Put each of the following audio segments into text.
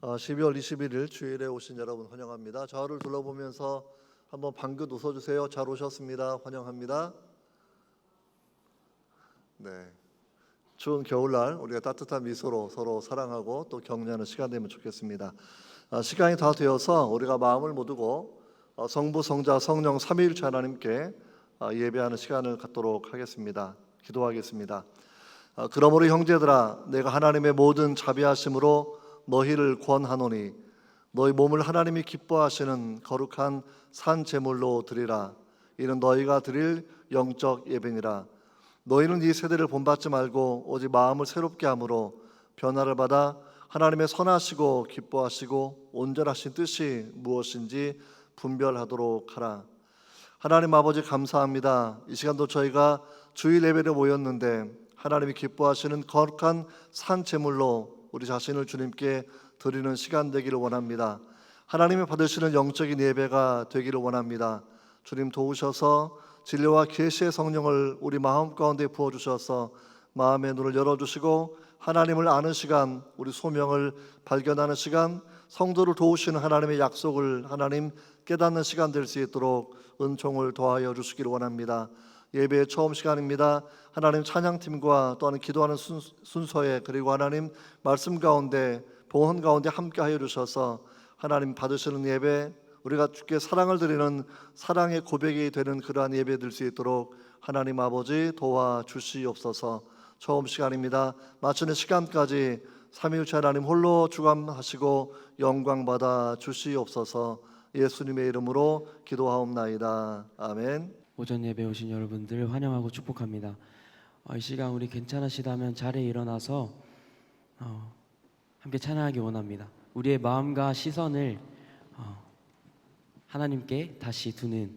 12월 21일 주일에 오신 여러분 환영합니다. 좌우를 둘러보면서 한번 방긋 웃어주세요. 잘 오셨습니다. 환영합니다. 네, 추운 겨울날 우리가 따뜻한 미소로 서로 사랑하고 또 격려하는 시간 되면 좋겠습니다. 시간이 다 되어서 우리가 마음을 모두고 성부, 성자, 성령 삼위일체 하나님께 예배하는 시간을 갖도록 하겠습니다. 기도하겠습니다. 그러므로 형제들아, 내가 하나님의 모든 자비하심으로 너희를 권하노니 너희 몸을 하나님이 기뻐하시는 거룩한 산 제물로 드리라. 이는 너희가 드릴 영적 예배니라. 너희는 이 세대를 본받지 말고 오직 마음을 새롭게 함으로 변화를 받아 하나님의 선하시고 기뻐하시고 온전하신 뜻이 무엇인지 분별하도록 하라. 하나님 아버지, 감사합니다. 이 시간도 저희가 주일 예배를 모였는데 하나님이 기뻐하시는 거룩한 산 제물로 우리 자신을 주님께 드리는 시간 되기를 원합니다. 하나님이 받으시는 영적인 예배가 되기를 원합니다. 주님 도우셔서 진리와 계시의 성령을 우리 마음 가운데 부어주셔서 마음의 눈을 열어주시고 하나님을 아는 시간, 우리 소명을 발견하는 시간, 성도를 도우시는 하나님의 약속을 하나님 깨닫는 시간 될 수 있도록 은총을 더하여 주시기를 원합니다. 예배의 처음 시간입니다. 하나님 찬양팀과 또한 기도하는 순서에, 그리고 하나님 말씀 가운데, 봉헌 가운데 함께 하여 주셔서 하나님 받으시는 예배, 우리가 주께 사랑을 드리는 사랑의 고백이 되는 그러한 예배 될 수 있도록 하나님 아버지 도와주시옵소서. 처음 시간입니다. 마치는 시간까지 삼위일체 하나님 홀로 주관하시고 영광 받아 주시옵소서. 예수님의 이름으로 기도하옵나이다. 아멘. 오전 예배 오신 여러분들 환영하고 축복합니다. 이 시간 우리 괜찮으시다면 자리에 일어나서 함께 찬양하기 원합니다. 우리의 마음과 시선을 하나님께 다시 두는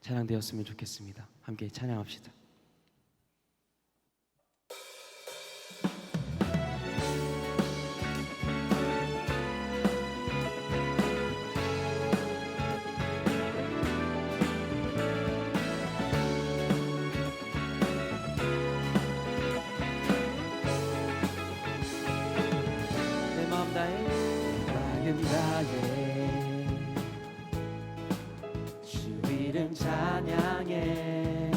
찬양 되었으면 좋겠습니다. 함께 찬양합시다. 주 이름 찬양해,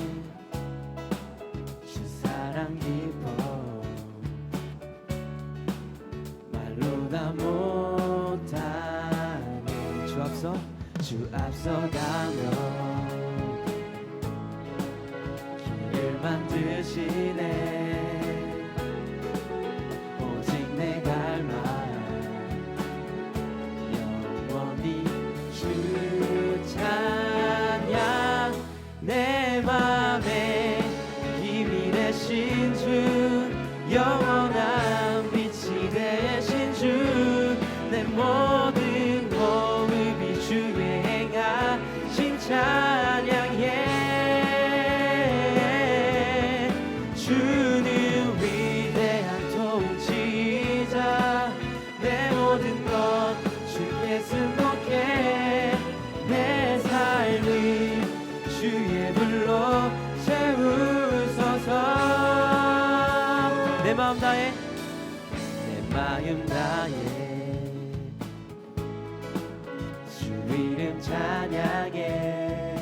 주 사랑 기뻐, 말로 다 못하네. 주 앞서가며 길을 만드시네. 오직 내 갈망 찬양, 내 맘에 힘이 되신 주, 영원한 빛이 되신 주, 내 모든 호흡이 주의 행하심 찬양해. 주는 위대한 통치자, 내 모든 것 주께 승복해. 내 삶을 주의 불로 채우소서. 내 마음 다해, 내 마음 다해 주 이름 찬양해.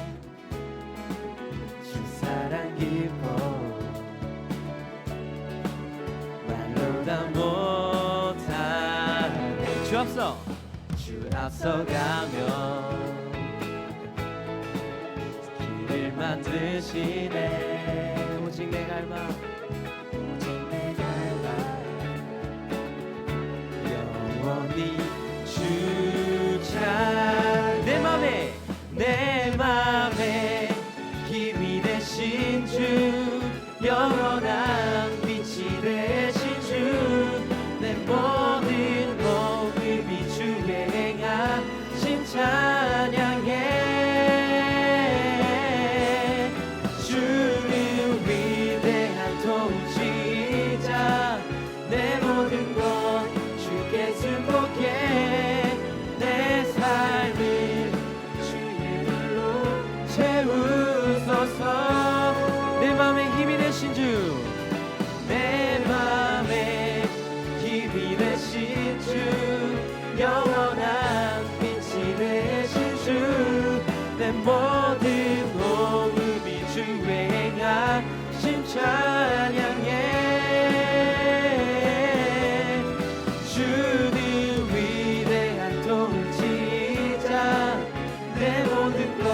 주 사랑 기뻐, 말로 다 못하네. 주 앞서가며 만드시네. 오직 내 갈망, 오직 내 갈망, 영원히 주 찬. 내 맘에 힘이 되신 주, 영원한 빛이 되신 주, 내 모든 모습이 주의 행하심 찬양해. 영원한 빛이 되신 주 내 모든 호흡이 주의 행하심 찬양해 주는 위대한 통치자 내 모든 것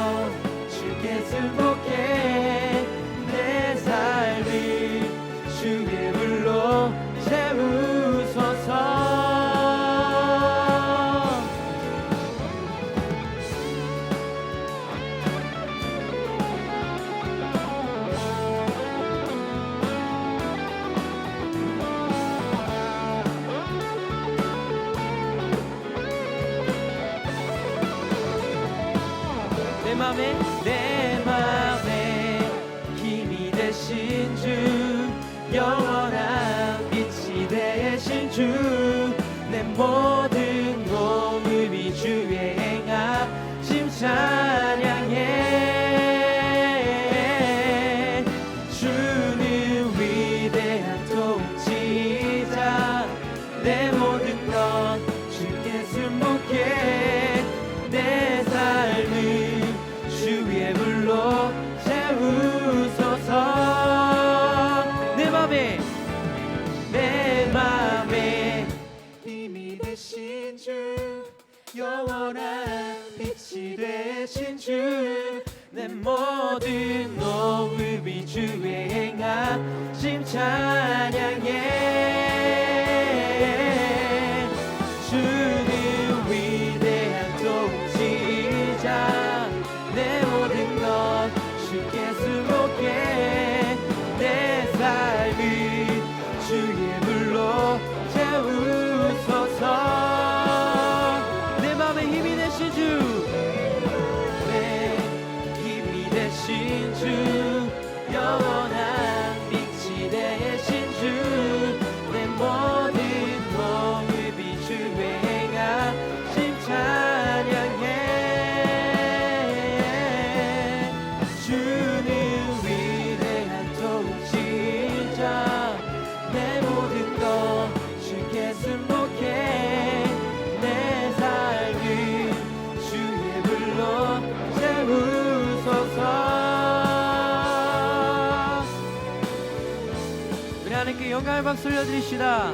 주께 승복해 내 삶을 주의 불로 채우소서 내 맘에 힘이 되신 주 영원한 빛이 되신 주 내 모든 호흡이 주의 행하심 찬양해 주는 위대한 통치자 내 모든 것 주께 승복해 내 삶을 주의 불로 채우소서 내 맘에 힘이 되신 주 영원한 빛이 되신 주 내 모든 호흡이 주의 행하심 찬양해 주는 위대한 통치자 내 모든 것 주께 승복해 내 삶을 주의 불로 채우소서 내 맘에 힘이 되신 주 내 힘이 되신 주 영원한 빛이 되신 주 내 모든 호흡이 주의 행하심 찬양해 주는 위대한 통치자 내 모든 것 주께 승복해 내 삶을 주의 불로 채우소서 우리 하나님께 영광의 박수 올려드립시다.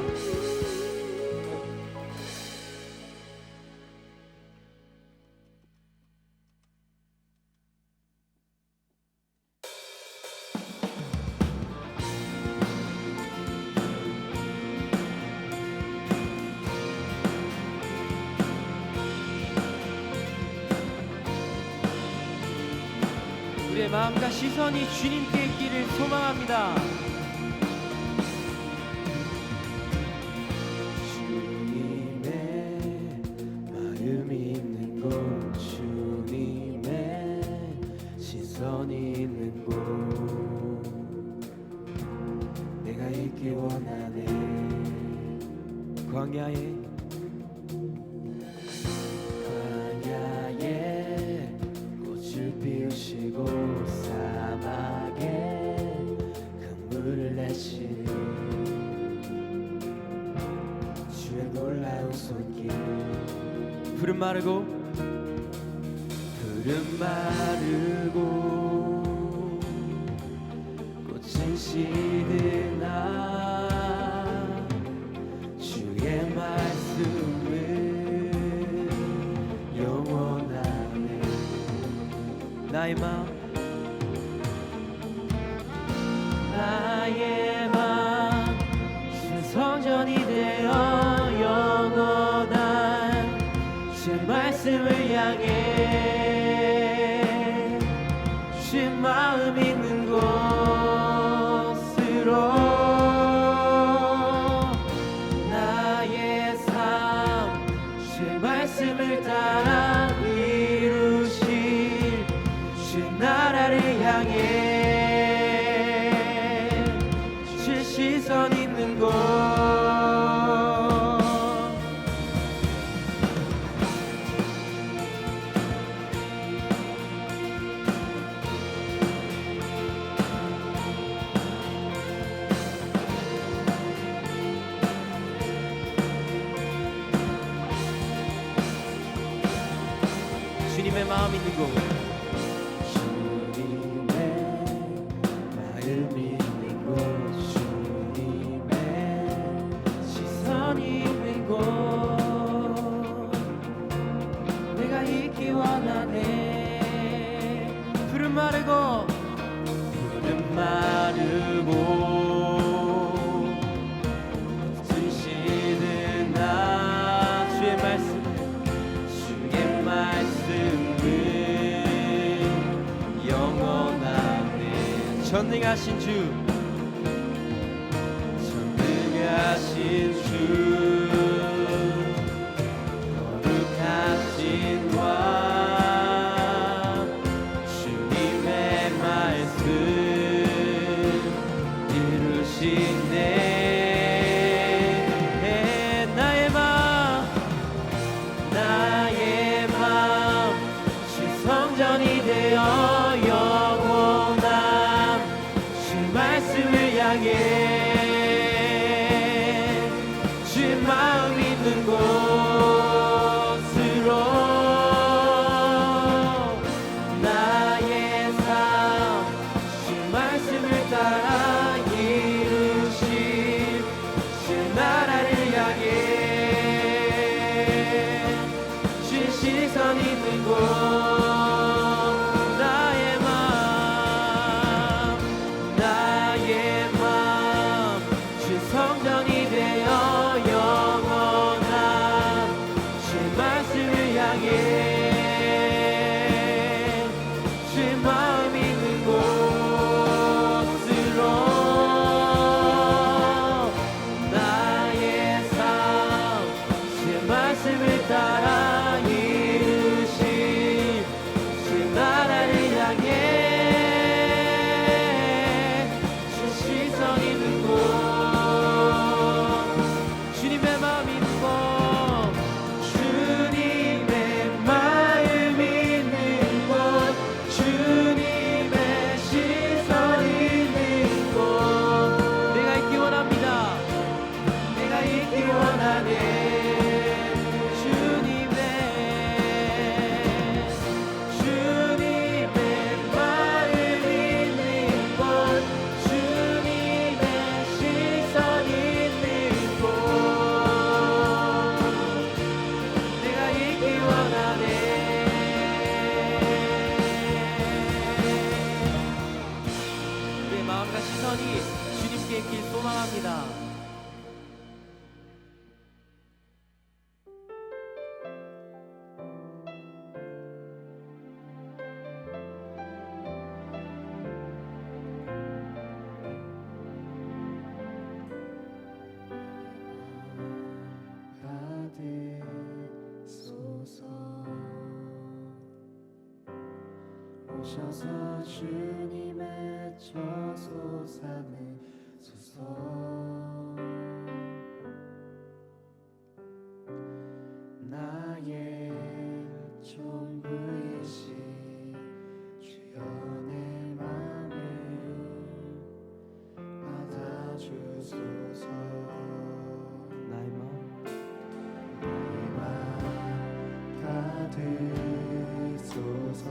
우리의 마음과 시선이 주님께 있기를 소망합니다. 주님의 마음이 있는 곳 주님의 시선이 있는 곳 내가 있기 원하네 광야에 꽃을 피우시고 사막에 강물을 내시니 주의 놀라운 손길 푸른 마르고 꽃은 시드나 주의 말씀을 영원하네 나의 마음 주의 성전이 되어 영원한 주의 말씀을 향해 주의 마음 있는 곳으로 나의 삶 주의 말씀을 따라 이루실 주의 나라를 향해 주의 시선 있는 곳 마음 있는 곳 주님의 마음 있는 곳 주님의 시선이 있는 곳 내가 있기 원하네 푸른 마르고 숨쉬는 나 주의 말씀은 영원하네 전능하신 주 거룩하신 왕 주님의 말씀 이루시네 나의 맘 주 성전이 되어 영원한 주 말씀을 향해 주의 마음 있는 곳으로 나의 삶 주 말씀을 따라 이루신 주 나라를 향해 주의 시선 있는 곳 나의 맘 주 성전이 되어 영원한 주의 말씀을 향해 주의 마음 있는 곳으로 나의 삶 주의 말씀을 따라 이루신 주의 나라를 향해 주의 시선 있는 곳 주님의 마음 있는 곳 주님의 마음 있는 곳 주님의 시선 있는 곳 내가 있기 원합니다 내가 있기 원하네 주님의 마음 있는 곳 주님의 시선 있는 곳 내가 있기 원하네 우리의 마음과 시선이 주님께 있길 소망합니다 오셔서 주님의 저소 삼으소서 나의 전부이신 주여 내 맘을 받아주소서 나의 맘 받으소서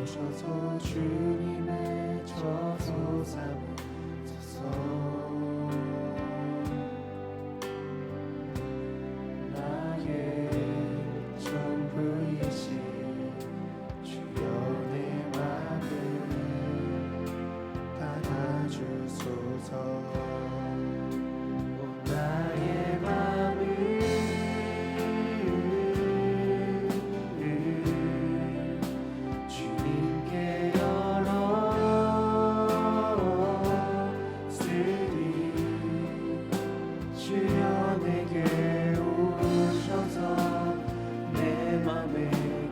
오셔서 주님의 저소 삼으소서 나의 전부이신 주여 내 맘을 받아주소서 나의 맘을 주님께 열었으리 주여 내게 오셔서 내 맘에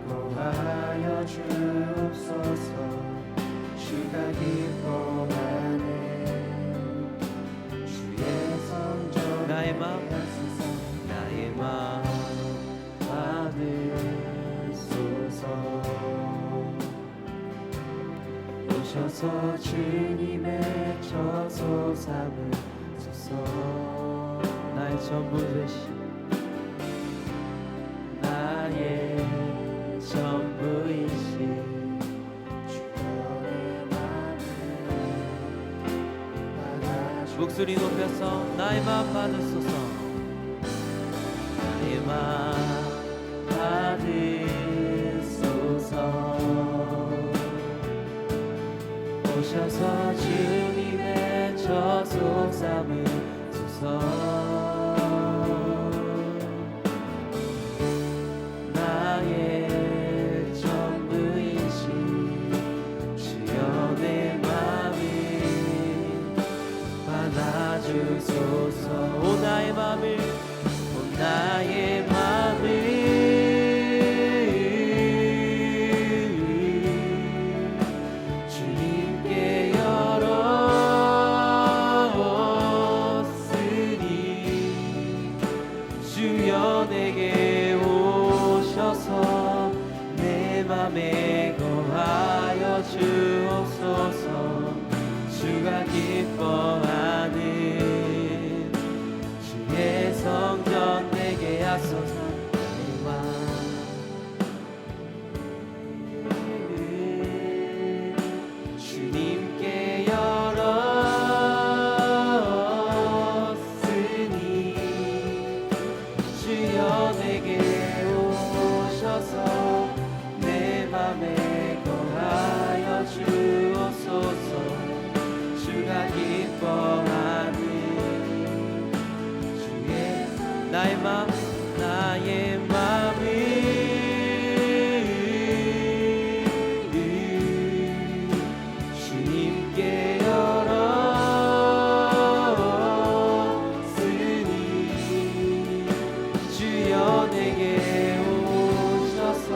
거하여 주옵소서 주가 기뻐하네 주의 성전 나의 맘 받으소서 오셔서 주님의 저소 삼으소서 나의 전부 되신 나의 목소리 높여서 나의 마음 받으소서. 나의 마음 받으소서. 오셔서 주님의 저속 삼으소서. 나의 전부이신 주여 내 맘을 받아주소서. 오 나의 맘을, 오 나의 맘을 주님께 열었으니 주여 내게 오셔서 내 맘에 거하여 주옵소서. 주가 기뻐하는 주의 성전 내게 하소서. 나의 마음을 주님께 열었으니 주여 내게 오셔서 내 맘에 거하여 주옵소서. 주가 기뻐하는 주의 나의 마음, 나의 마음을 주님께 열었으니 주여 내게 오셔서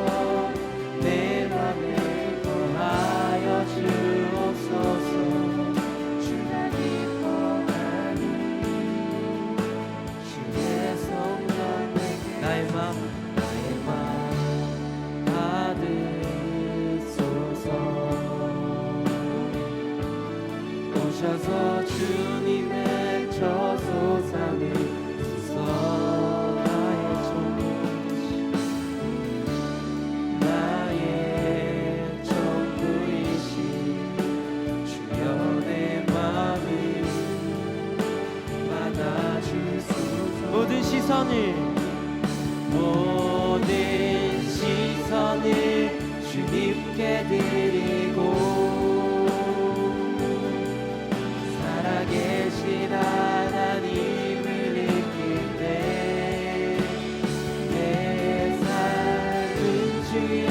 내 맘에 거하여 주옵소서. 주가 기뻐하는 주의 성전 내게 나의 마음 받으소서. 오셔서 주님의 저소 삼으소서. 나의 전부이신 나의 전부이신 주여 내 마음을 받아주소서. 모든 시선을 주님께 드리고 살아계신 하나님을 느낄 때 내 삶은 주의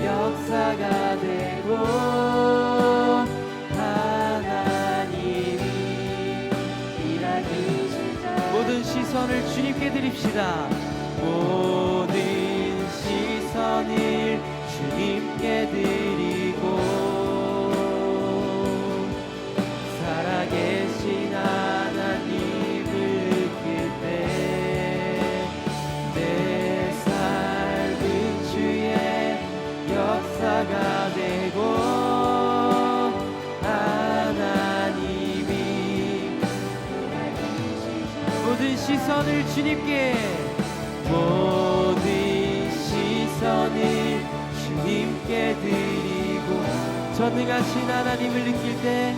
역사가 되고 하나님이 일하기 시작. 모든 시선을 주님께 드립시다. 모든 시선을 주님께 드리고 살아계신 하나님을 느낄 때 내 삶은 주의 역사가 되고 하나님이 모든 시선을 주님께 모든 시선을 주님께 드리고 전능하신 하나님을 느낄 때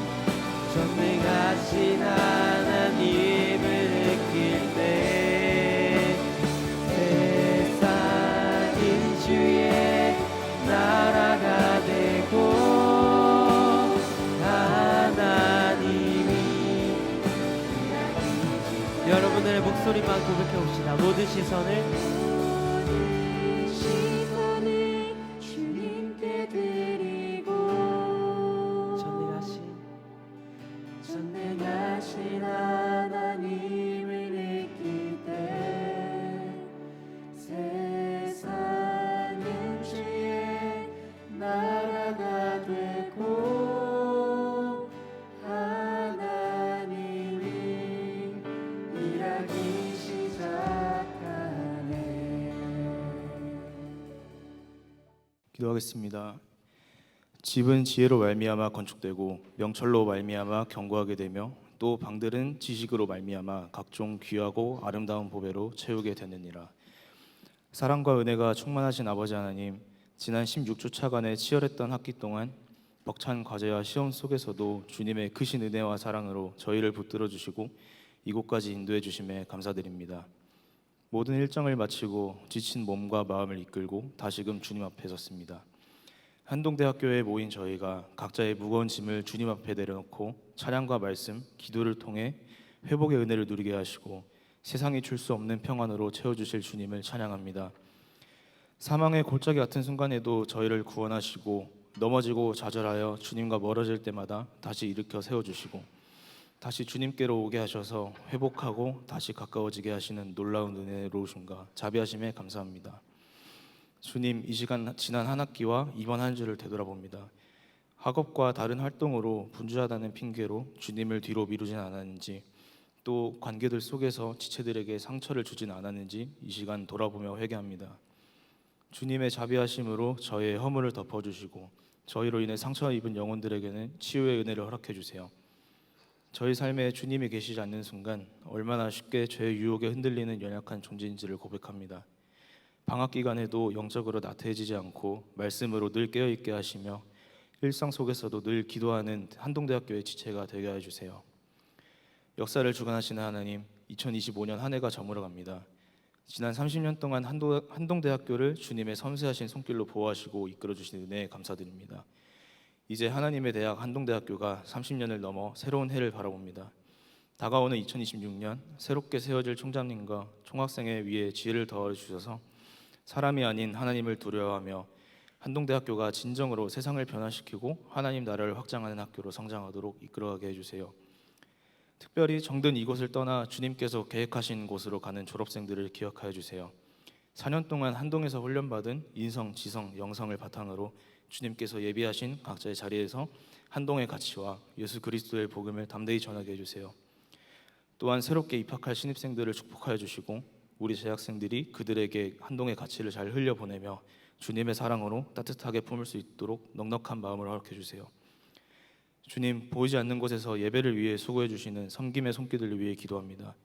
전능하신 하나님을 느낄 때 세상은 주의 나라가 되고 하나님이 여러분들의 목소리만 고백해 봅시다. 모든 시선을 주님께 드리고 전능하신 하나님을 느낄 때 세상은 주의 나라가 되고 하나님이 일하기 시작하네. 기도하겠습니다. 집은 지혜로 말미암아 건축되고 명철로 말미암아 견고하게 되며 또 방들은 지식으로 말미암아 각종 귀하고 아름다운 보배로 채우게 되느니라. 사랑과 은혜가 충만하신 아버지 하나님, 지난 16주차간의 치열했던 학기 동안 벅찬 과제와 시험 속에서도 주님의 크신 은혜와 사랑으로 저희를 붙들어 주시고 이곳까지 인도해 주심에 감사드립니다. 모든 일정을 마치고 지친 몸과 마음을 이끌고 다시금 주님 앞에 섰습니다. 한동대학교에 모인 저희가 각자의 무거운 짐을 주님 앞에 내려놓고 찬양과 말씀, 기도를 통해 회복의 은혜를 누리게 하시고 세상이 줄 수 없는 평안으로 채워주실 주님을 찬양합니다. 사망의 골짜기 같은 순간에도 저희를 구원하시고 넘어지고 좌절하여 주님과 멀어질 때마다 다시 일으켜 세워주시고 다시 주님께로 오게 하셔서 회복하고 다시 가까워지게 하시는 놀라운 은혜로우심과 자비하심에 감사합니다. 주님, 이 시간 지난 한 학기와 이번 한 주를 되돌아봅니다. 학업과 다른 활동으로 분주하다는 핑계로 주님을 뒤로 미루진 않았는지, 또 관계들 속에서 지체들에게 상처를 주진 않았는지 이 시간 돌아보며 회개합니다. 주님의 자비하심으로 저의 허물을 덮어주시고 저희로 인해 상처 입은 영혼들에게는 치유의 은혜를 허락해 주세요. 저희 삶에 주님이 계시지 않는 순간 얼마나 쉽게 죄의 유혹에 흔들리는 연약한 존재인지를 고백합니다. 방학 기간에도 영적으로 나태해지지 않고 말씀으로 늘 깨어있게 하시며 일상 속에서도 늘 기도하는 한동대학교의 지체가 되게 해주세요. 역사를 주관하시는 하나님, 2025년 한 해가 저물어갑니다. 지난 30년 동안 한동대학교를 주님의 섬세하신 손길로 보호하시고 이끌어주신 은혜에 감사드립니다. 이제 하나님의 대학 한동대학교가 30년을 넘어 새로운 해를 바라봅니다. 다가오는 2026년 새롭게 세워질 총장님과 총학생회 위에 지혜를 더해주셔서 사람이 아닌 하나님을 두려워하며 한동대학교가 진정으로 세상을 변화시키고 하나님 나라를 확장하는 학교로 성장하도록 이끌어가게 해주세요. 특별히 정든 이곳을 떠나 주님께서 계획하신 곳으로 가는 졸업생들을 기억하여 주세요. 4년 동안 한동에서 훈련받은 인성, 지성, 영성을 바탕으로 주님께서 예비하신 각자의 자리에서 한동의 가치와 예수 그리스도의 복음을 담대히 전하게 해주세요. 또한 새롭게 입학할 신입생들을 축복하여 주시고 우리 재학생들이 그들에게 한동의 가치를 잘 흘려보내며 주님의 사랑으로 따뜻하게 품을 수 있도록 넉넉한 마음을 허락해 주세요. 주님, 보이지 않는 곳에서 예배를 위해 수고해 주시는 섬김의 손길들을 위해 기도합니다.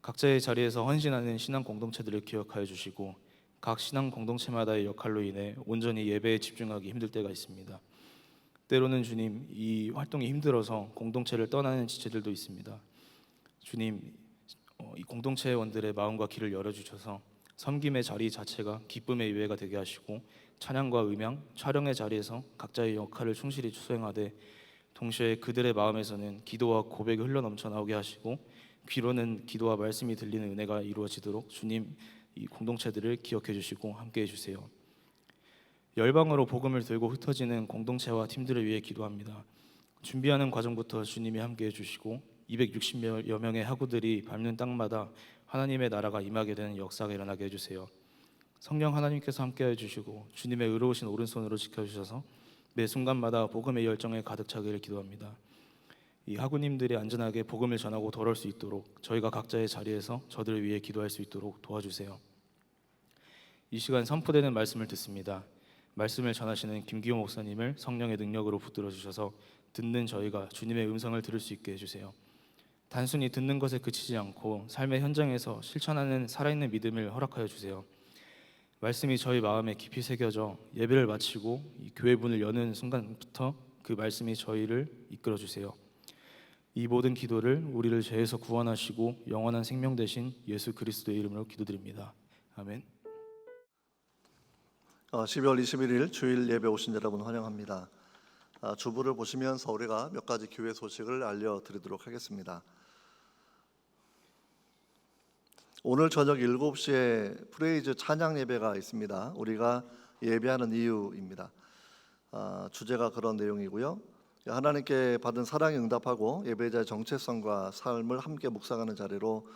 각자의 자리에서 헌신하는 신앙 공동체들을 기억하여 주시고 각 신앙 공동체마다의 역할로 인해 온전히 예배에 집중하기 힘들 때가 있습니다. 때로는 주님, 이 활동이 힘들어서 공동체를 떠나는 지체들도 있습니다. 주님, 이 공동체원들의 마음과 길을 열어주셔서 섬김의 자리 자체가 기쁨의 유해가 되게 하시고 찬양과 음향, 촬영의 자리에서 각자의 역할을 충실히 수행하되 동시에 그들의 마음에서는 기도와 고백이 흘러넘쳐 나오게 하시고 귀로는 기도와 말씀이 들리는 은혜가 이루어지도록 주님 이 공동체들을 기억해 주시고 함께해 주세요. 열방으로 복음을 들고 흩어지는 공동체와 팀들을 위해 기도합니다. 준비하는 과정부터 주님이 함께해 주시고 260여 명의 학우들이 밟는 땅마다 하나님의 나라가 임하게 되는 역사가 일어나게 해주세요. 성령 하나님께서 함께해 주시고 주님의 의로우신 오른손으로 지켜주셔서 매 순간마다 복음의 열정에 가득 차기를 기도합니다. 이 학우님들이 안전하게 복음을 전하고 돌아올 수 있도록 저희가 각자의 자리에서 저들을 위해 기도할 수 있도록 도와주세요. 이 시간 선포되는 말씀을 듣습니다. 말씀을 전하시는 김기호 목사님을 성령의 능력으로 붙들어 주셔서 듣는 저희가 주님의 음성을 들을 수 있게 해주세요. 단순히 듣는 것에 그치지 않고 삶의 현장에서 실천하는 살아있는 믿음을 허락하여 주세요. 말씀이 저희 마음에 깊이 새겨져 예배를 마치고 이 교회 문을 여는 순간부터 그 말씀이 저희를 이끌어 주세요. 이 모든 기도를 우리를 죄에서 구원하시고 영원한 생명 되신 예수 그리스도의 이름으로 기도드립니다. 아멘. 12월 21일 주일 예배 오신 여러분 환영합니다. 주부를 보시면서 우리가 몇 가지 교회 소식을 알려드리도록 하겠습니다. 오늘 저녁 7시에 프레이즈 찬양 예배가 있습니다. 우리가 예배하는 이유입니다. 주제가 그런 내용이고요. 하나님께 받은 사랑에 응답하고 예배자의 정체성과 삶을 함께 묵상하는 자리로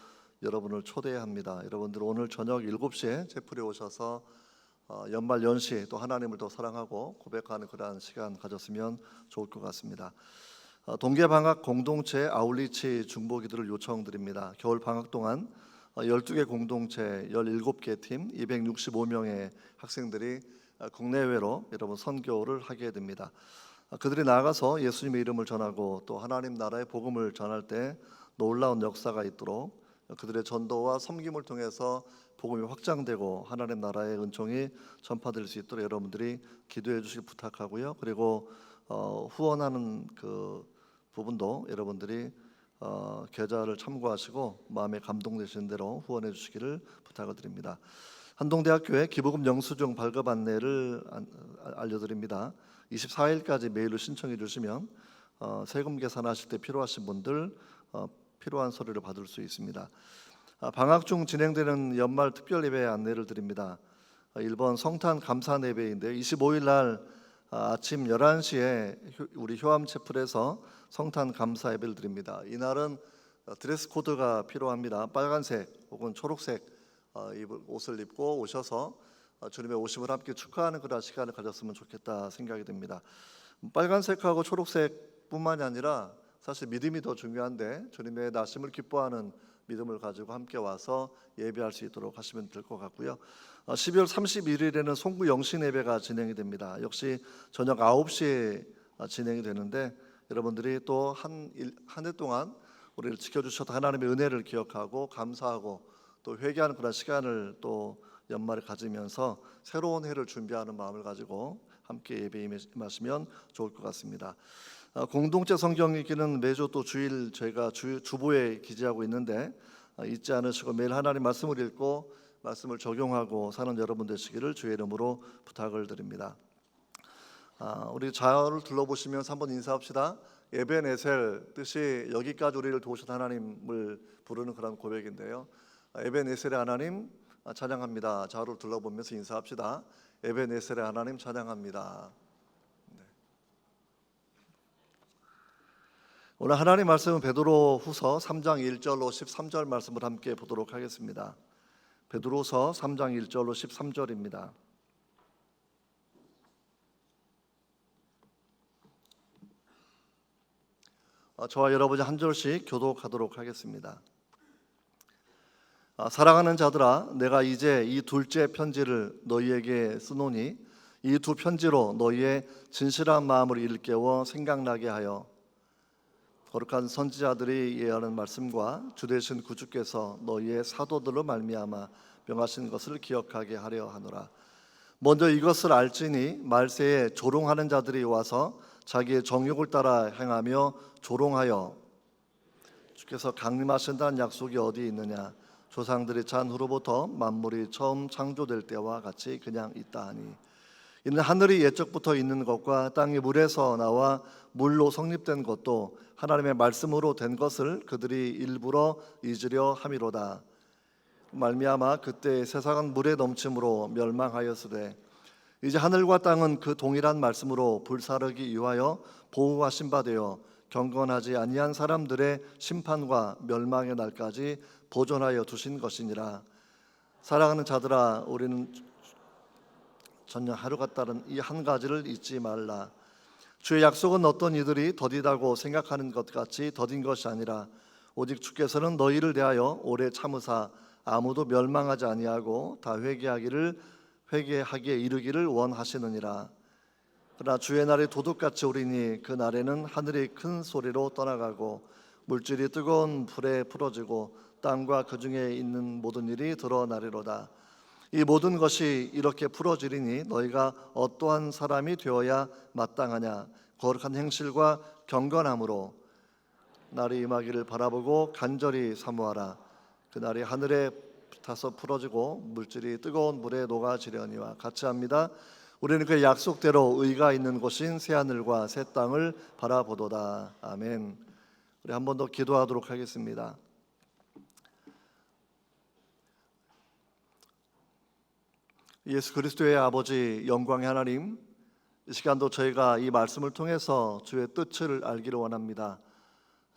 여러분을 초대합니다. 여러분들 오늘 저녁 7시에 제풀에 오셔서 연말 연시 또 하나님을 더 사랑하고 고백하는 그러한 시간 가졌으면 좋을 것 같습니다. 동계 방학 공동체 아울리치 중보기도를 요청드립니다. 겨울 방학 동안 12개 공동체 17개 팀 265명의 학생들이 국내외로 여러분 선교를 하게 됩니다. 그들이 나가서 예수님의 이름을 전하고 또 하나님 나라의 복음을 전할 때 놀라운 역사가 있도록 그들의 전도와 섬김을 통해서 복음이 확장되고 하나님 나라의 은총이 전파될 수 있도록 여러분들이 기도해 주시길 부탁하고요. 그리고 후원하는 그 부분도 여러분들이 계좌를 참고하시고 마음에 감동되시는 대로 후원해 주시기를 부탁을 드립니다. 한동대학교의 기부금 영수증 발급 안내를 알려드립니다. 24일까지 메일로 신청해 주시면 세금 계산하실 때 필요하신 분들 필요한 서류를 받을 수 있습니다. 방학 중 진행되는 연말 특별 예배 안내를 드립니다. 1번 성탄 감사 예배인데 25일 날 아침 11시에 우리 효암채플에서 성탄 감사 예배를 드립니다. 이날은 드레스 코드가 필요합니다. 빨간색 혹은 초록색 옷을 입고 오셔서 주님의 오심을 함께 축하하는 그런 시간을 가졌으면 좋겠다 생각이 듭니다. 빨간색하고 초록색뿐만이 아니라 사실 믿음이 더 중요한데 주님의 나심을 기뻐하는 믿음을 가지고 함께 와서 예배할 수 있도록 하시면 될 것 같고요. 12월 31일에는 송구 영신 예배가 진행이 됩니다. 역시 저녁 9시에 진행이 되는데 여러분들이 또 한 해 동안 우리를 지켜주셨던 하나님의 은혜를 기억하고 감사하고 또 회개하는 그런 시간을 또 연말에 가지면서 새로운 해를 준비하는 마음을 가지고 함께 예배에 임하시면 좋을 것 같습니다. 공동체 성경 읽기는 매주 또 주일 저희가 주보에 기재하고 있는데 잊지 않으시고 매일 하나님 말씀을 읽고 말씀을 적용하고 사는 여러분 되시기를 주의 이름으로 부탁을 드립니다. 우리 자녀를 둘러보시면서 한번 인사합시다. 에벤에셀 뜻이 여기까지 우리를 도우신 하나님을 부르는 그런 고백인데요. 에벤에셀의 하나님 찬양합니다. 자녀를 둘러보면서 인사합시다. 에벤에셀의 하나님 찬양합니다. 오늘 하나님 말씀은 베드로후서 3장 1절로 13절 말씀을 함께 보도록 하겠습니다. 베드로서 3장 1절로 13절입니다. 저와 여러분이 한 절씩 교독하도록 하겠습니다. 사랑하는 자들아, 내가 이제 이 둘째 편지를 너희에게 쓰노니 이 두 편지로 너희의 진실한 마음을 일깨워 생각나게 하여 거룩한 선지자들이 예하는 말씀과 주되신 구주께서 너희의 사도들로 말미암아 명하신 것을 기억하게 하려 하노라. 먼저 이것을 알지니 말세에 조롱하는 자들이 와서 자기의 정욕을 따라 행하며 조롱하여 주께서 강림하신다는 약속이 어디 있느냐. 조상들이 잔 후로부터 만물이 처음 창조될 때와 같이 그냥 있다 하니 이는 하늘이 옛적부터 있는 것과 땅이 물에서 나와 물로 성립된 것도 하나님의 말씀으로 된 것을 그들이 일부러 잊으려 함이로다. 말미암아 그때 세상은 물의 넘침으로 멸망하였으되 이제 하늘과 땅은 그 동일한 말씀으로 불사르기 위하여 보호하신 바 되어 경건하지 아니한 사람들의 심판과 멸망의 날까지 보존하여 두신 것이니라. 사랑하는 자들아, 우리는 전혀 하루가 따른 이 한 가지를 잊지 말라. 주의 약속은 어떤 이들이 더디다고 생각하는 것 같이 더딘 것이 아니라 오직 주께서는 너희를 대하여 오래 참으사 아무도 멸망하지 아니하고 다 회개하기에 이르기를 원하시느니라. 그러나 주의 날이 도둑같이 오리니 그 날에는 하늘이 큰 소리로 떠나가고 물질이 뜨거운 불에 풀어지고 땅과 그 중에 있는 모든 일이 드러나리로다. 이 모든 것이 이렇게 풀어지리니 너희가 어떠한 사람이 되어야 마땅하냐. 거룩한 행실과 경건함으로 날이 임하기를 바라보고 간절히 사모하라. 그 날이 하늘에 타서 풀어지고 물질이 뜨거운 물에 녹아지려니와 같이 합니다. 우리는 그 약속대로 의가 있는 곳인 새 하늘과 새 땅을 바라보도다. 아멘. 우리 한 번 더 기도하도록 하겠습니다. 예수 그리스도의 아버지 영광의 하나님, 이 시간도 저희가 이 말씀을 통해서 주의 뜻을 알기를 원합니다.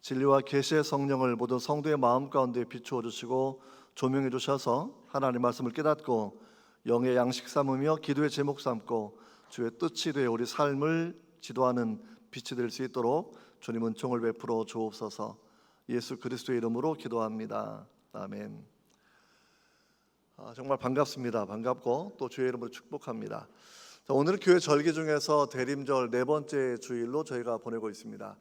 진리와 계시의 성령을 모든 성도의 마음 가운데 비추어 주시고 조명해 주셔서 하나님의 말씀을 깨닫고 영의 양식 삼으며 기도의 제목 삼고 주의 뜻이 되어 우리 삶을 지도하는 빛이 될 수 있도록 주님 은총을 베풀어 주옵소서. 예수 그리스도의 이름으로 기도합니다. 아멘. 정말 반갑습니다. 반갑고 또 주의 이름으로 축복합니다. 오늘은 교회 절기 중에서 대림절 네 번째 주일로 저희가 보내고 있습니다.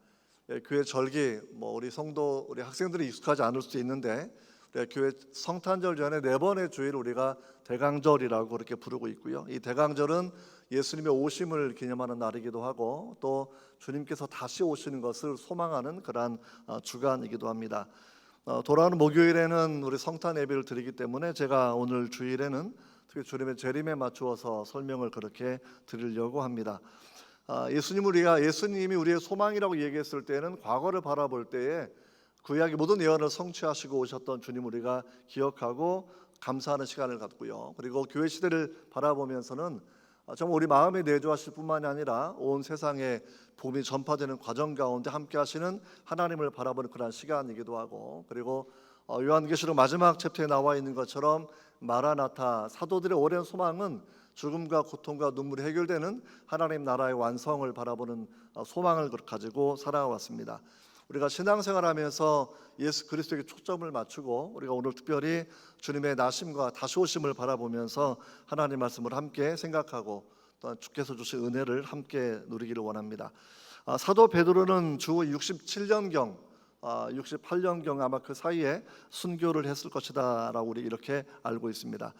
교회 절기 우리 성도 우리 학생들이 익숙하지 않을 수도 있는데 교회 성탄절 전에 네 번의 주일 우리가 대강절이라고 그렇게 부르고 있고요. 이 대강절은 예수님의 오심을 기념하는 날이기도 하고 또 주님께서 다시 오시는 것을 소망하는 그러한 주간이기도 합니다. 돌아오는 목요일에는 우리 성탄 예배를 드리기 때문에 제가 오늘 주일에는 특히 주님의 재림에 맞추어서 설명을 그렇게 드리려고 합니다. 예수님이 우리의 소망이라고 얘기했을 때는 과거를 바라볼 때에 구약의 모든 예언을 성취하시고 오셨던 주님 우리가 기억하고 감사하는 시간을 갖고요. 그리고 교회 시대를 바라보면서는 정말 우리 마음에 내주하실 뿐만이 아니라 온 세상에 복음이 전파되는 과정 가운데 함께 하시는 하나님을 바라보는 그런 시간이기도 하고, 그리고 요한계시록 마지막 챕터에 나와 있는 것처럼 마라나타, 사도들의 오랜 소망은 죽음과 고통과 눈물이 해결되는 하나님 나라의 완성을 바라보는 소망을 가지고 살아왔습니다. 우리가 신앙생활하면서 예수 그리스도에게 초점을 맞추고 우리가 오늘 특별히 주님의 나심과 다시 오심을 바라보면서 하나님 말씀을 함께 생각하고 또한 주께서 주신 은혜를 함께 누리기를 원합니다. 사도 베드로는 주 67년경 68년경 아마 그 사이에 순교를 했을 것이다 라고 우리 이렇게 알고 있습니다.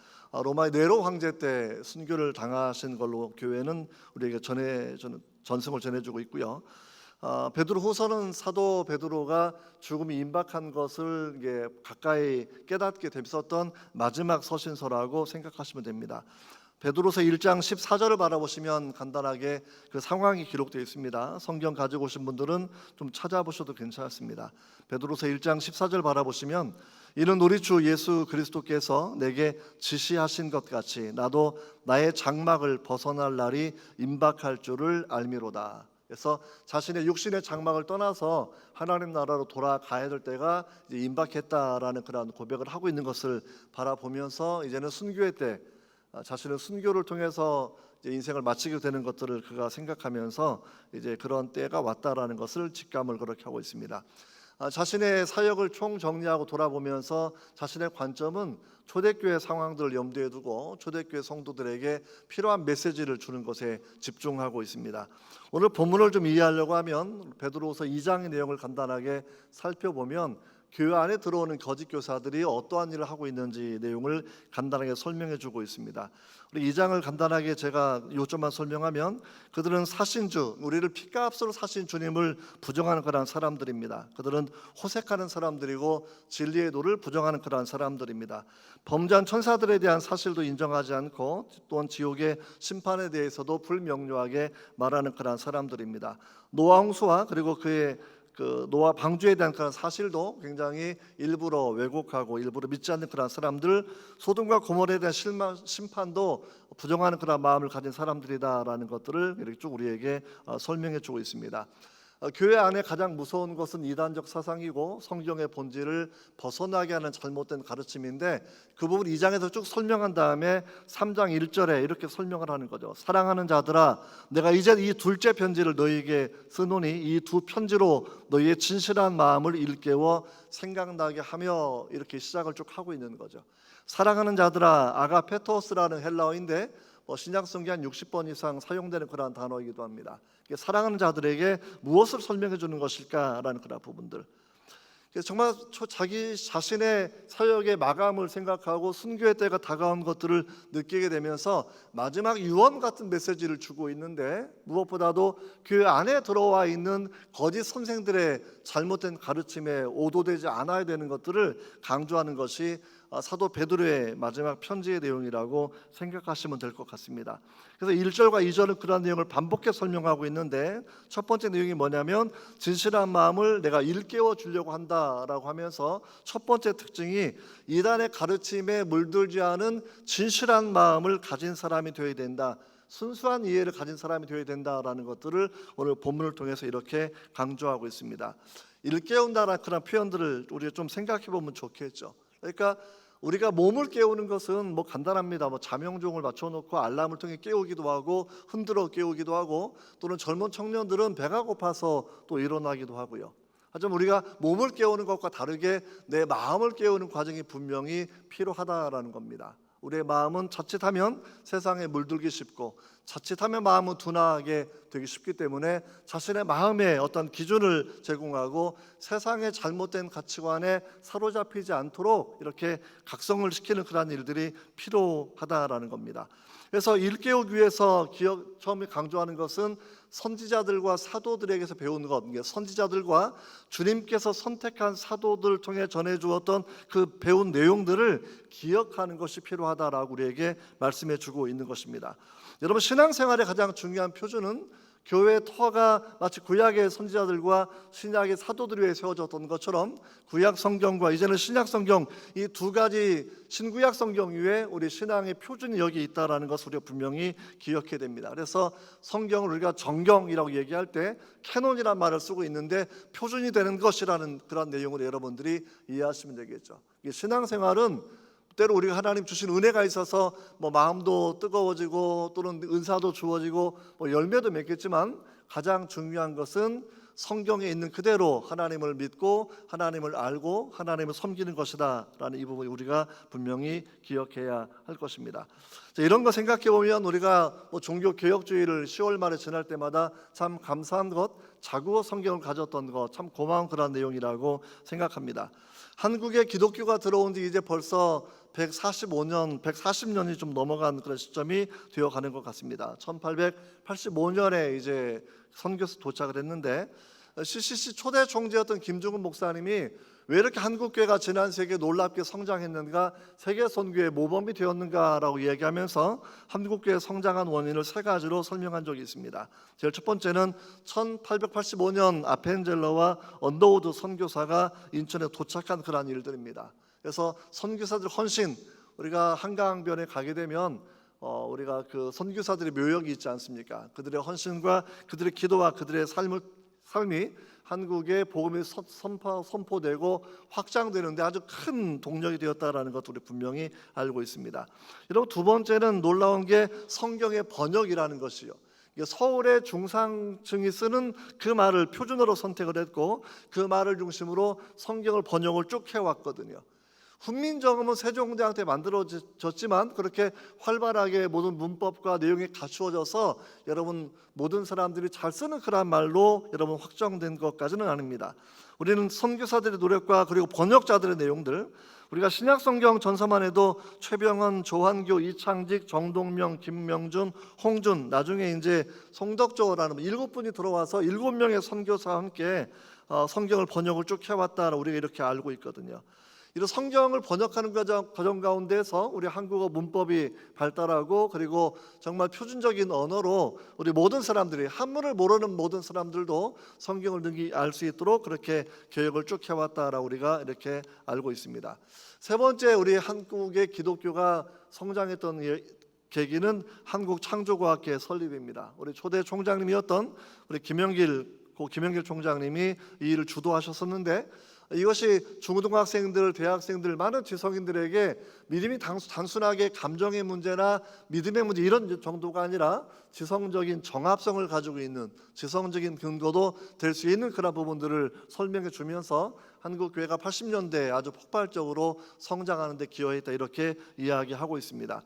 로마의 네로 황제 때 순교를 당하신 걸로 교회는 우리에게 전승을 전해주고 있고요. 베드로 후서는 사도 베드로가 죽음이 임박한 것을 이게 가까이 깨닫게 됐었던 마지막 서신서라고 생각하시면 됩니다. 베드로서 1장 14절을 바라보시면 간단하게 그 상황이 기록되어 있습니다. 성경 가지고 오신 분들은 좀 찾아보셔도 괜찮습니다. 베드로서 1장 14절 바라보시면 이는 우리 주 예수 그리스도께서 내게 지시하신 것 같이 나도 나의 장막을 벗어날 날이 임박할 줄을 알미로다. 그래서 자신의 육신의 장막을 떠나서 하나님 나라로 돌아가야 될 때가 이제 임박했다라는 그런 고백을 하고 있는 것을 바라보면서 이제는 순교의 때 자신은 순교를 통해서 이제 인생을 마치게 되는 것들을 그가 생각하면서 이제 그런 때가 왔다라는 것을 직감을 그렇게 하고 있습니다. 자신의 사역을 총정리하고 돌아보면서 자신의 관점은 초대교회 상황들을 염두에 두고 초대교회 성도들에게 필요한 메시지를 주는 것에 집중하고 있습니다. 오늘 본문을 좀 이해하려고 하면 베드로후서 2장의 내용을 간단하게 살펴보면 교회 안에 들어오는 거짓 교사들이 어떠한 일을 하고 있는지 내용을 간단하게 설명해 주고 있습니다. 우리 2장을 간단하게 제가 요점만 설명하면 그들은 사신주, 우리를 핏값으로 사신 주님을 부정하는 그런 사람들입니다. 그들은 호색하는 사람들이고 진리의 도를 부정하는 그런 사람들입니다. 범죄한 천사들에 대한 사실도 인정하지 않고 또한 지옥의 심판에 대해서도 불명료하게 말하는 그런 사람들입니다. 노아 홍수와 그리고 그의 노아 방주에 대한 그런 사실도 굉장히 일부러 왜곡하고 일부러 믿지 않는 그런 사람들, 소돔과 고모라에 대한 심판도 부정하는 그런 마음을 가진 사람들이다라는 것들을 이렇게 쭉 우리에게 설명해 주고 있습니다. 교회 안에 가장 무서운 것은 이단적 사상이고 성경의 본질을 벗어나게 하는 잘못된 가르침인데 그 부분 2장에서 쭉 설명한 다음에 3장 1절에 이렇게 설명을 하는 거죠. 사랑하는 자들아 내가 이제 이 둘째 편지를 너희에게 쓰노니 이 두 편지로 너희의 진실한 마음을 일깨워 생각나게 하며 이렇게 시작을 쭉 하고 있는 거죠. 사랑하는 자들아 아가페토스라는 헬라어인데 신약성경 한 60번 이상 사용되는 그런 단어이기도 합니다. 사랑하는 자들에게 무엇을 설명해 주는 것일까라는 그런 부분들. 정말 자기 자신의 사역의 마감을 생각하고 순교의 때가 다가온 것들을 느끼게 되면서 마지막 유언 같은 메시지를 주고 있는데 무엇보다도 교회 안에 들어와 있는 거짓 선생들의 잘못된 가르침에 오도되지 않아야 되는 것들을 강조하는 것이 사도 베드로의 마지막 편지의 내용이라고 생각하시면 될 것 같습니다. 그래서 1절과 2절은 그런 내용을 반복해 설명하고 있는데 첫 번째 내용이 뭐냐면 진실한 마음을 내가 일깨워 주려고 한다라고 하면서 첫 번째 특징이 이단의 가르침에 물들지 않은 진실한 마음을 가진 사람이 되어야 된다. 순수한 이해를 가진 사람이 되어야 된다라는 것들을 오늘 본문을 통해서 이렇게 강조하고 있습니다. 일깨운다라는 그런 표현들을 우리가 좀 생각해 보면 좋겠죠. 그러니까 우리가 몸을 깨우는 것은 뭐 간단합니다. 자명종을 맞춰놓고 알람을 통해 깨우기도 하고 흔들어 깨우기도 하고 또는 젊은 청년들은 배가 고파서 또 일어나기도 하고요. 하지만 우리가 몸을 깨우는 것과 다르게 내 마음을 깨우는 과정이 분명히 필요하다라는 겁니다. 우리의 마음은 자칫하면 세상에 물들기 쉽고 자칫하면 마음은 둔하게 되기 쉽기 때문에 자신의 마음에 어떤 기준을 제공하고 세상의 잘못된 가치관에 사로잡히지 않도록 이렇게 각성을 시키는 그런 일들이 필요하다라는 겁니다. 그래서 일깨우기 위해서 처음에 강조하는 것은 선지자들과 사도들에게서 배운 것, 선지자들과 주님께서 선택한 사도들을 통해 전해주었던 그 배운 내용들을 기억하는 것이 필요하다라고 우리에게 말씀해 주고 있는 것입니다. 여러분, 신앙생활의 가장 중요한 표준은 교회의 터가 마치 구약의 선지자들과 신약의 사도들 위해 세워졌던 것처럼 구약 성경과 이제는 신약 성경, 이 두 가지 신구약 성경 위에 우리 신앙의 표준이 여기 있다라는 것을 우리가 분명히 기억해야 됩니다. 그래서 성경을 우리가 정경이라고 얘기할 때 캐논이라는 말을 쓰고 있는데 표준이 되는 것이라는 그런 내용으로 여러분들이 이해하시면 되겠죠. 신앙생활은 때로 우리가 하나님 주신 은혜가 있어서 마음도 뜨거워지고 또는 은사도 주어지고 열매도 맺겠지만 가장 중요한 것은 성경에 있는 그대로 하나님을 믿고 하나님을 알고 하나님을 섬기는 것이다라는 이 부분을 우리가 분명히 기억해야 할 것입니다. 자, 이런 거 생각해 보면 우리가 종교 개혁주의를 10월 말에 지날 때마다 참 감사한 것, 자국어 성경을 가졌던 것 참 고마운 그런 내용이라고 생각합니다. 한국에 기독교가 들어온 지 이제 벌써 140년이 좀 넘어간 그런 시점이 되어가는 것 같습니다. 1885년에 이제 선교에서 도착을 했는데 CCC 초대 총재였던 김중훈 목사님이 왜 이렇게 한국교회가 지난 세기에 놀랍게 성장했는가, 세계 선교의 모범이 되었는가라고 얘기하면서 한국교회 성장한 원인을 세 가지로 설명한 적이 있습니다. 제일 첫 번째는 1885년 아펜젤러와 언더우드 선교사가 인천에 도착한 그러한 일들입니다. 그래서 선교사들 헌신, 우리가 한강변에 가게 되면 우리가 그 선교사들의 묘역이 있지 않습니까? 그들의 헌신과 그들의 기도와 그들의 삶이 한국의 복음이 선포되고 확장되는데 아주 큰 동력이 되었다라는 것도 우리 분명히 알고 있습니다. 여러분, 두 번째는 놀라운 게 성경의 번역이라는 것이요. 서울의 중상층이 쓰는 그 말을 표준어로 선택을 했고 그 말을 중심으로 성경을 번역을 쭉 해왔거든요. 훈민정음은 세종대왕 때 만들어졌지만 그렇게 활발하게 모든 문법과 내용이 갖추어져서 여러분 모든 사람들이 잘 쓰는 그런 말로 여러분 확정된 것까지는 아닙니다. 우리는 선교사들의 노력과 그리고 번역자들의 내용들, 우리가 신약성경 전서만 해도 최병헌, 조한교, 이창직, 정동명, 김명준, 홍준, 나중에 이제 송덕조라는 7분이 들어와서 7명의 선교사와 함께 성경을 번역을 쭉 해왔다 우리가 이렇게 알고 있거든요. 이런 성경을 번역하는 과정 가운데서 우리 한국어 문법이 발달하고 그리고 정말 표준적인 언어로 우리 모든 사람들이 한문을 모르는 모든 사람들도 성경을 능히 알 수 있도록 그렇게 교육을 쭉 해왔다라고 우리가 이렇게 알고 있습니다. 세 번째, 우리 한국의 기독교가 성장했던 계기는 한국 창조과학회 설립입니다. 우리 초대 총장님이었던 우리 김영길 총장님이 이 일을 주도하셨었는데 이것이 중고등학생들, 대학생들, 많은 지성인들에게 믿음이 단순하게 감정의 문제나 믿음의 문제 이런 정도가 아니라 지성적인 정합성을 가지고 있는 지성적인 근거도 될 수 있는 그런 부분들을 설명해 주면서 한국 교회가 80년대에 아주 폭발적으로 성장하는 데 기여했다 이렇게 이야기하고 있습니다.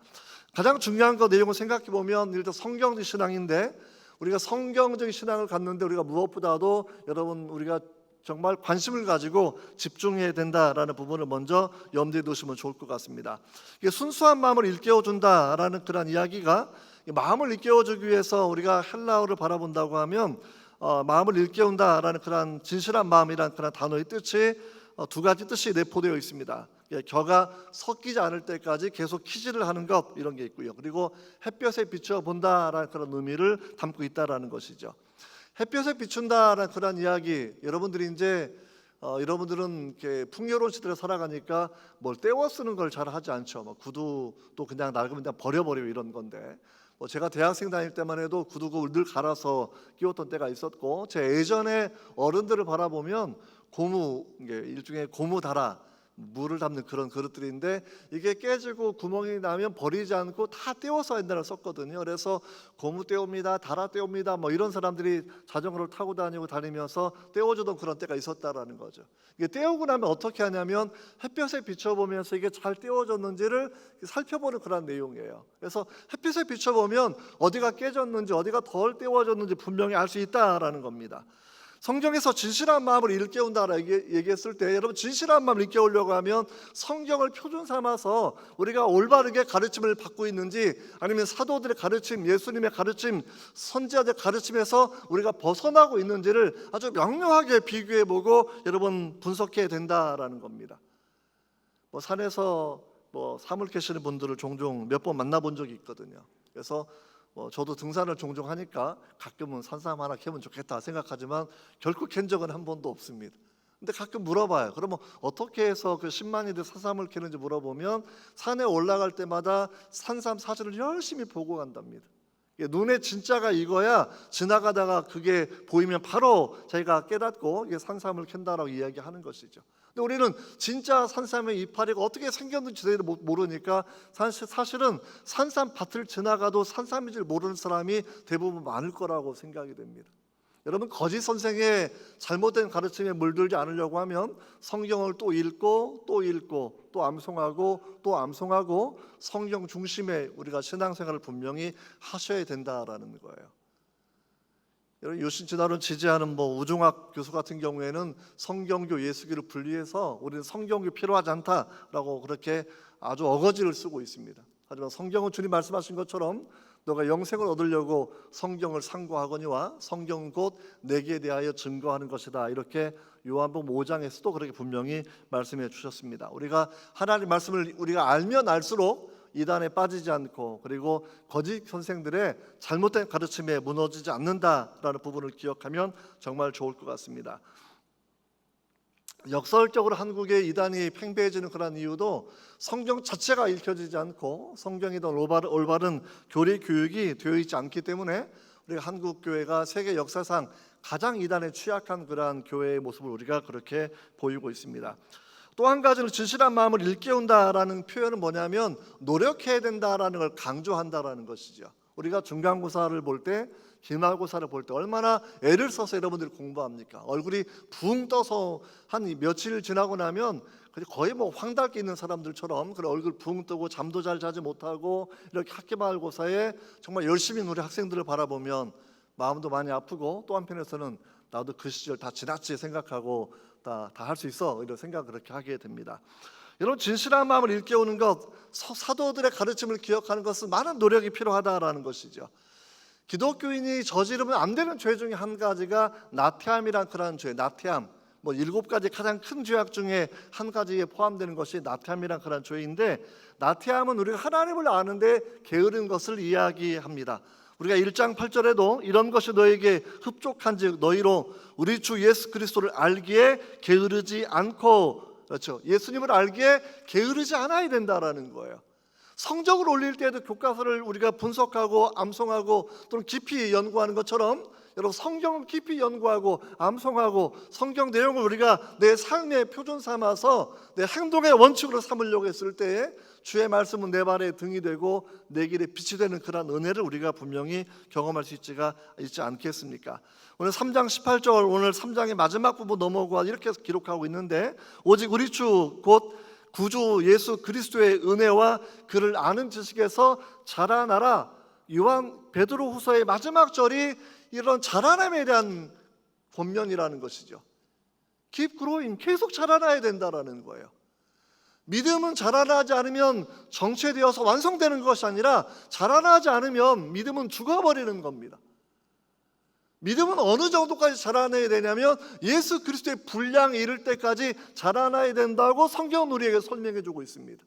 가장 중요한 거 내용을 생각해 보면 일단 성경적 신앙인데 우리가 성경적인 신앙을 갖는데 우리가 무엇보다도 여러분 우리가 정말 관심을 가지고 집중해야 된다라는 부분을 먼저 염두에 두시면 좋을 것 같습니다. 이게 순수한 마음을 일깨워준다라는 그런 이야기가 마음을 일깨워주기 위해서 우리가 헬라어를 바라본다고 하면 마음을 일깨운다라는 그런 진실한 마음이라는 그런 단어의 뜻이 두 가지 뜻이 내포되어 있습니다. 겨가 섞이지 않을 때까지 계속 키질을 하는 것 이런 게 있고요. 그리고 햇볕에 비추어 본다라는 그런 의미를 담고 있다라는 것이죠. 햇볕에 비춘다라는 그런 이야기, 여러분들이 이제 여러분들은 이렇게 풍요로운 시대를 살아가니까 뭘 떼워 쓰는 걸 잘 하지 않죠. 구두도 그냥 낡으면 그냥 버려버리고 이런 건데 제가 대학생 다닐 때만 해도 구두를 늘 갈아서 끼웠던 때가 있었고 제 예전에 어른들을 바라보면 고무, 일종의 고무다라, 물을 담는 그런 그릇들인데 이게 깨지고 구멍이 나면 버리지 않고 다 떼어서 옛날에 썼거든요. 그래서 고무 떼옵니다, 달아 떼옵니다, 뭐 이런 사람들이 자전거를 타고 다니면서 떼어주던 그런 때가 있었다라는 거죠. 이게 떼우고 나면 어떻게 하냐면 햇볕에 비춰보면서 이게 잘 떼어졌는지를 살펴보는 그런 내용이에요. 그래서 햇빛에 비춰보면 어디가 깨졌는지 어디가 덜 떼어졌는지 분명히 알 수 있다라는 겁니다. 성경에서 진실한 마음을 일깨운다라고 얘기했을 때 여러분 진실한 마음을 일깨우려고 하면 성경을 표준 삼아서 우리가 올바르게 가르침을 받고 있는지 아니면 사도들의 가르침, 예수님의 가르침, 선지자들의 가르침에서 우리가 벗어나고 있는지를 아주 명료하게 비교해보고 여러분 분석해야 된다라는 겁니다. 뭐 산에서 사물 캐시는 분들을 종종 몇 번 만나본 적이 있거든요. 그래서 저도 등산을 종종 하니까 가끔은 산삼 하나 캐면 좋겠다 생각하지만 결코 캔 적은 한 번도 없습니다. 근데 가끔 물어봐요. 그러면 어떻게 해서 그 10만이들 산삼을 캐는지 물어보면 산에 올라갈 때마다 산삼 사진을 열심히 보고 간답니다. 눈에 진짜가 익어야 지나가다가 그게 보이면 바로 자기가 깨닫고 이게 산삼을 캔다라고 이야기하는 것이죠. 근데 우리는 진짜 산삼의 이파리가 어떻게 생겼는지 제대로 모르니까 사실은 산삼 밭을 지나가도 산삼인 줄 모르는 사람이 대부분 많을 거라고 생각이 됩니다. 여러분 거짓 선생의 잘못된 가르침에 물들지 않으려고 하면 성경을 또 읽고 또 읽고 또 암송하고 또 암송하고 성경 중심의 우리가 신앙생활을 분명히 하셔야 된다라는 거예요. 여러분 유신진화론 지지하는 우중학 교수 같은 경우에는 성경교 예수교를 분리해서 우리는 성경교 필요하지 않다라고 그렇게 아주 어거지를 쓰고 있습니다. 하지만 성경은 주님 말씀하신 것처럼 너가 영생을 얻으려고 성경을 상고하거니와 성경은 곧 내게 대하여 증거하는 것이다. 이렇게 요한복음 5장에서도 그렇게 분명히 말씀해 주셨습니다. 우리가 하나님 말씀을 우리가 알면 알수록 이단에 빠지지 않고 그리고 거짓 선생들의 잘못된 가르침에 무너지지 않는다라는 부분을 기억하면 정말 좋을 것 같습니다. 역설적으로 한국의 이단이 팽배해지는 그런 이유도 성경 자체가 읽혀지지 않고 성경이 더 올바른 교리 교육이 되어 있지 않기 때문에 우리가 한국 교회가 세계 역사상 가장 이단에 취약한 그러한 교회의 모습을 우리가 그렇게 보이고 있습니다. 또 한 가지는 진실한 마음을 일깨운다라는 표현은 뭐냐면 노력해야 된다라는 걸 강조한다라는 것이죠. 우리가 중간고사를 볼 때 기말고사를 볼 때 얼마나 애를 써서 여러분들이 공부합니까? 얼굴이 붕 떠서 한 며칠 지나고 나면 거의 황달기 있는 사람들처럼 그런 얼굴 붕 뜨고 잠도 잘 자지 못하고 이렇게 학기말고사에 정말 열심히 우리 학생들을 바라보면 마음도 많이 아프고 또 한편에서는 나도 그 시절 다 지났지 생각하고 다 할 수 있어 이런 생각을 그렇게 하게 됩니다. 여러분 진실한 마음을 일깨우는 것, 사도들의 가르침을 기억하는 것은 많은 노력이 필요하다라는 것이죠. 기독교인이 저지르면 안 되는 죄 중에 한 가지가 나태함이란 그런 죄, 나태함. 7가지 가장 큰 죄악 중에 한 가지에 포함되는 것이 나태함이란 그런 죄인데 나태함은 우리가 하나님을 아는데 게으른 것을 이야기합니다. 우리가 1장 8절에도 이런 것이 너에게 흡족한즉 너희로 우리 주 예수 그리스도를 알기에 게으르지 않고 그렇죠. 예수님을 알기에 게으르지 않아야 된다라는 거예요. 성적을 올릴 때에도 교과서를 우리가 분석하고 암송하고 또는 깊이 연구하는 것처럼 여러분 성경을 깊이 연구하고 암송하고 성경 내용을 우리가 내 삶의 표준 삼아서 내 행동의 원칙으로 삼으려고 했을 때에 주의 말씀은 내 발의 등이 되고 내 길에 빛이 되는 그런 은혜를 우리가 분명히 경험할 수 있지 않겠습니까? 오늘 3장 18절 오늘 3장의 마지막 부분 넘어가 이렇게 기록하고 있는데 오직 우리 주 곧 구주 예수 그리스도의 은혜와 그를 아는 지식에서 자라나라. 요한 베드로후서의 마지막 절이 이런 자라남에 대한 권면이라는 것이죠. Keep growing, 계속 자라나야 된다라는 거예요. 믿음은 자라나지 않으면 정체되어서 완성되는 것이 아니라 자라나지 않으면 믿음은 죽어버리는 겁니다. 믿음은 어느 정도까지 자라나야 되냐면 예수 그리스도의 분량에 이를 때까지 자라나야 된다고 성경은 우리에게 설명해 주고 있습니다.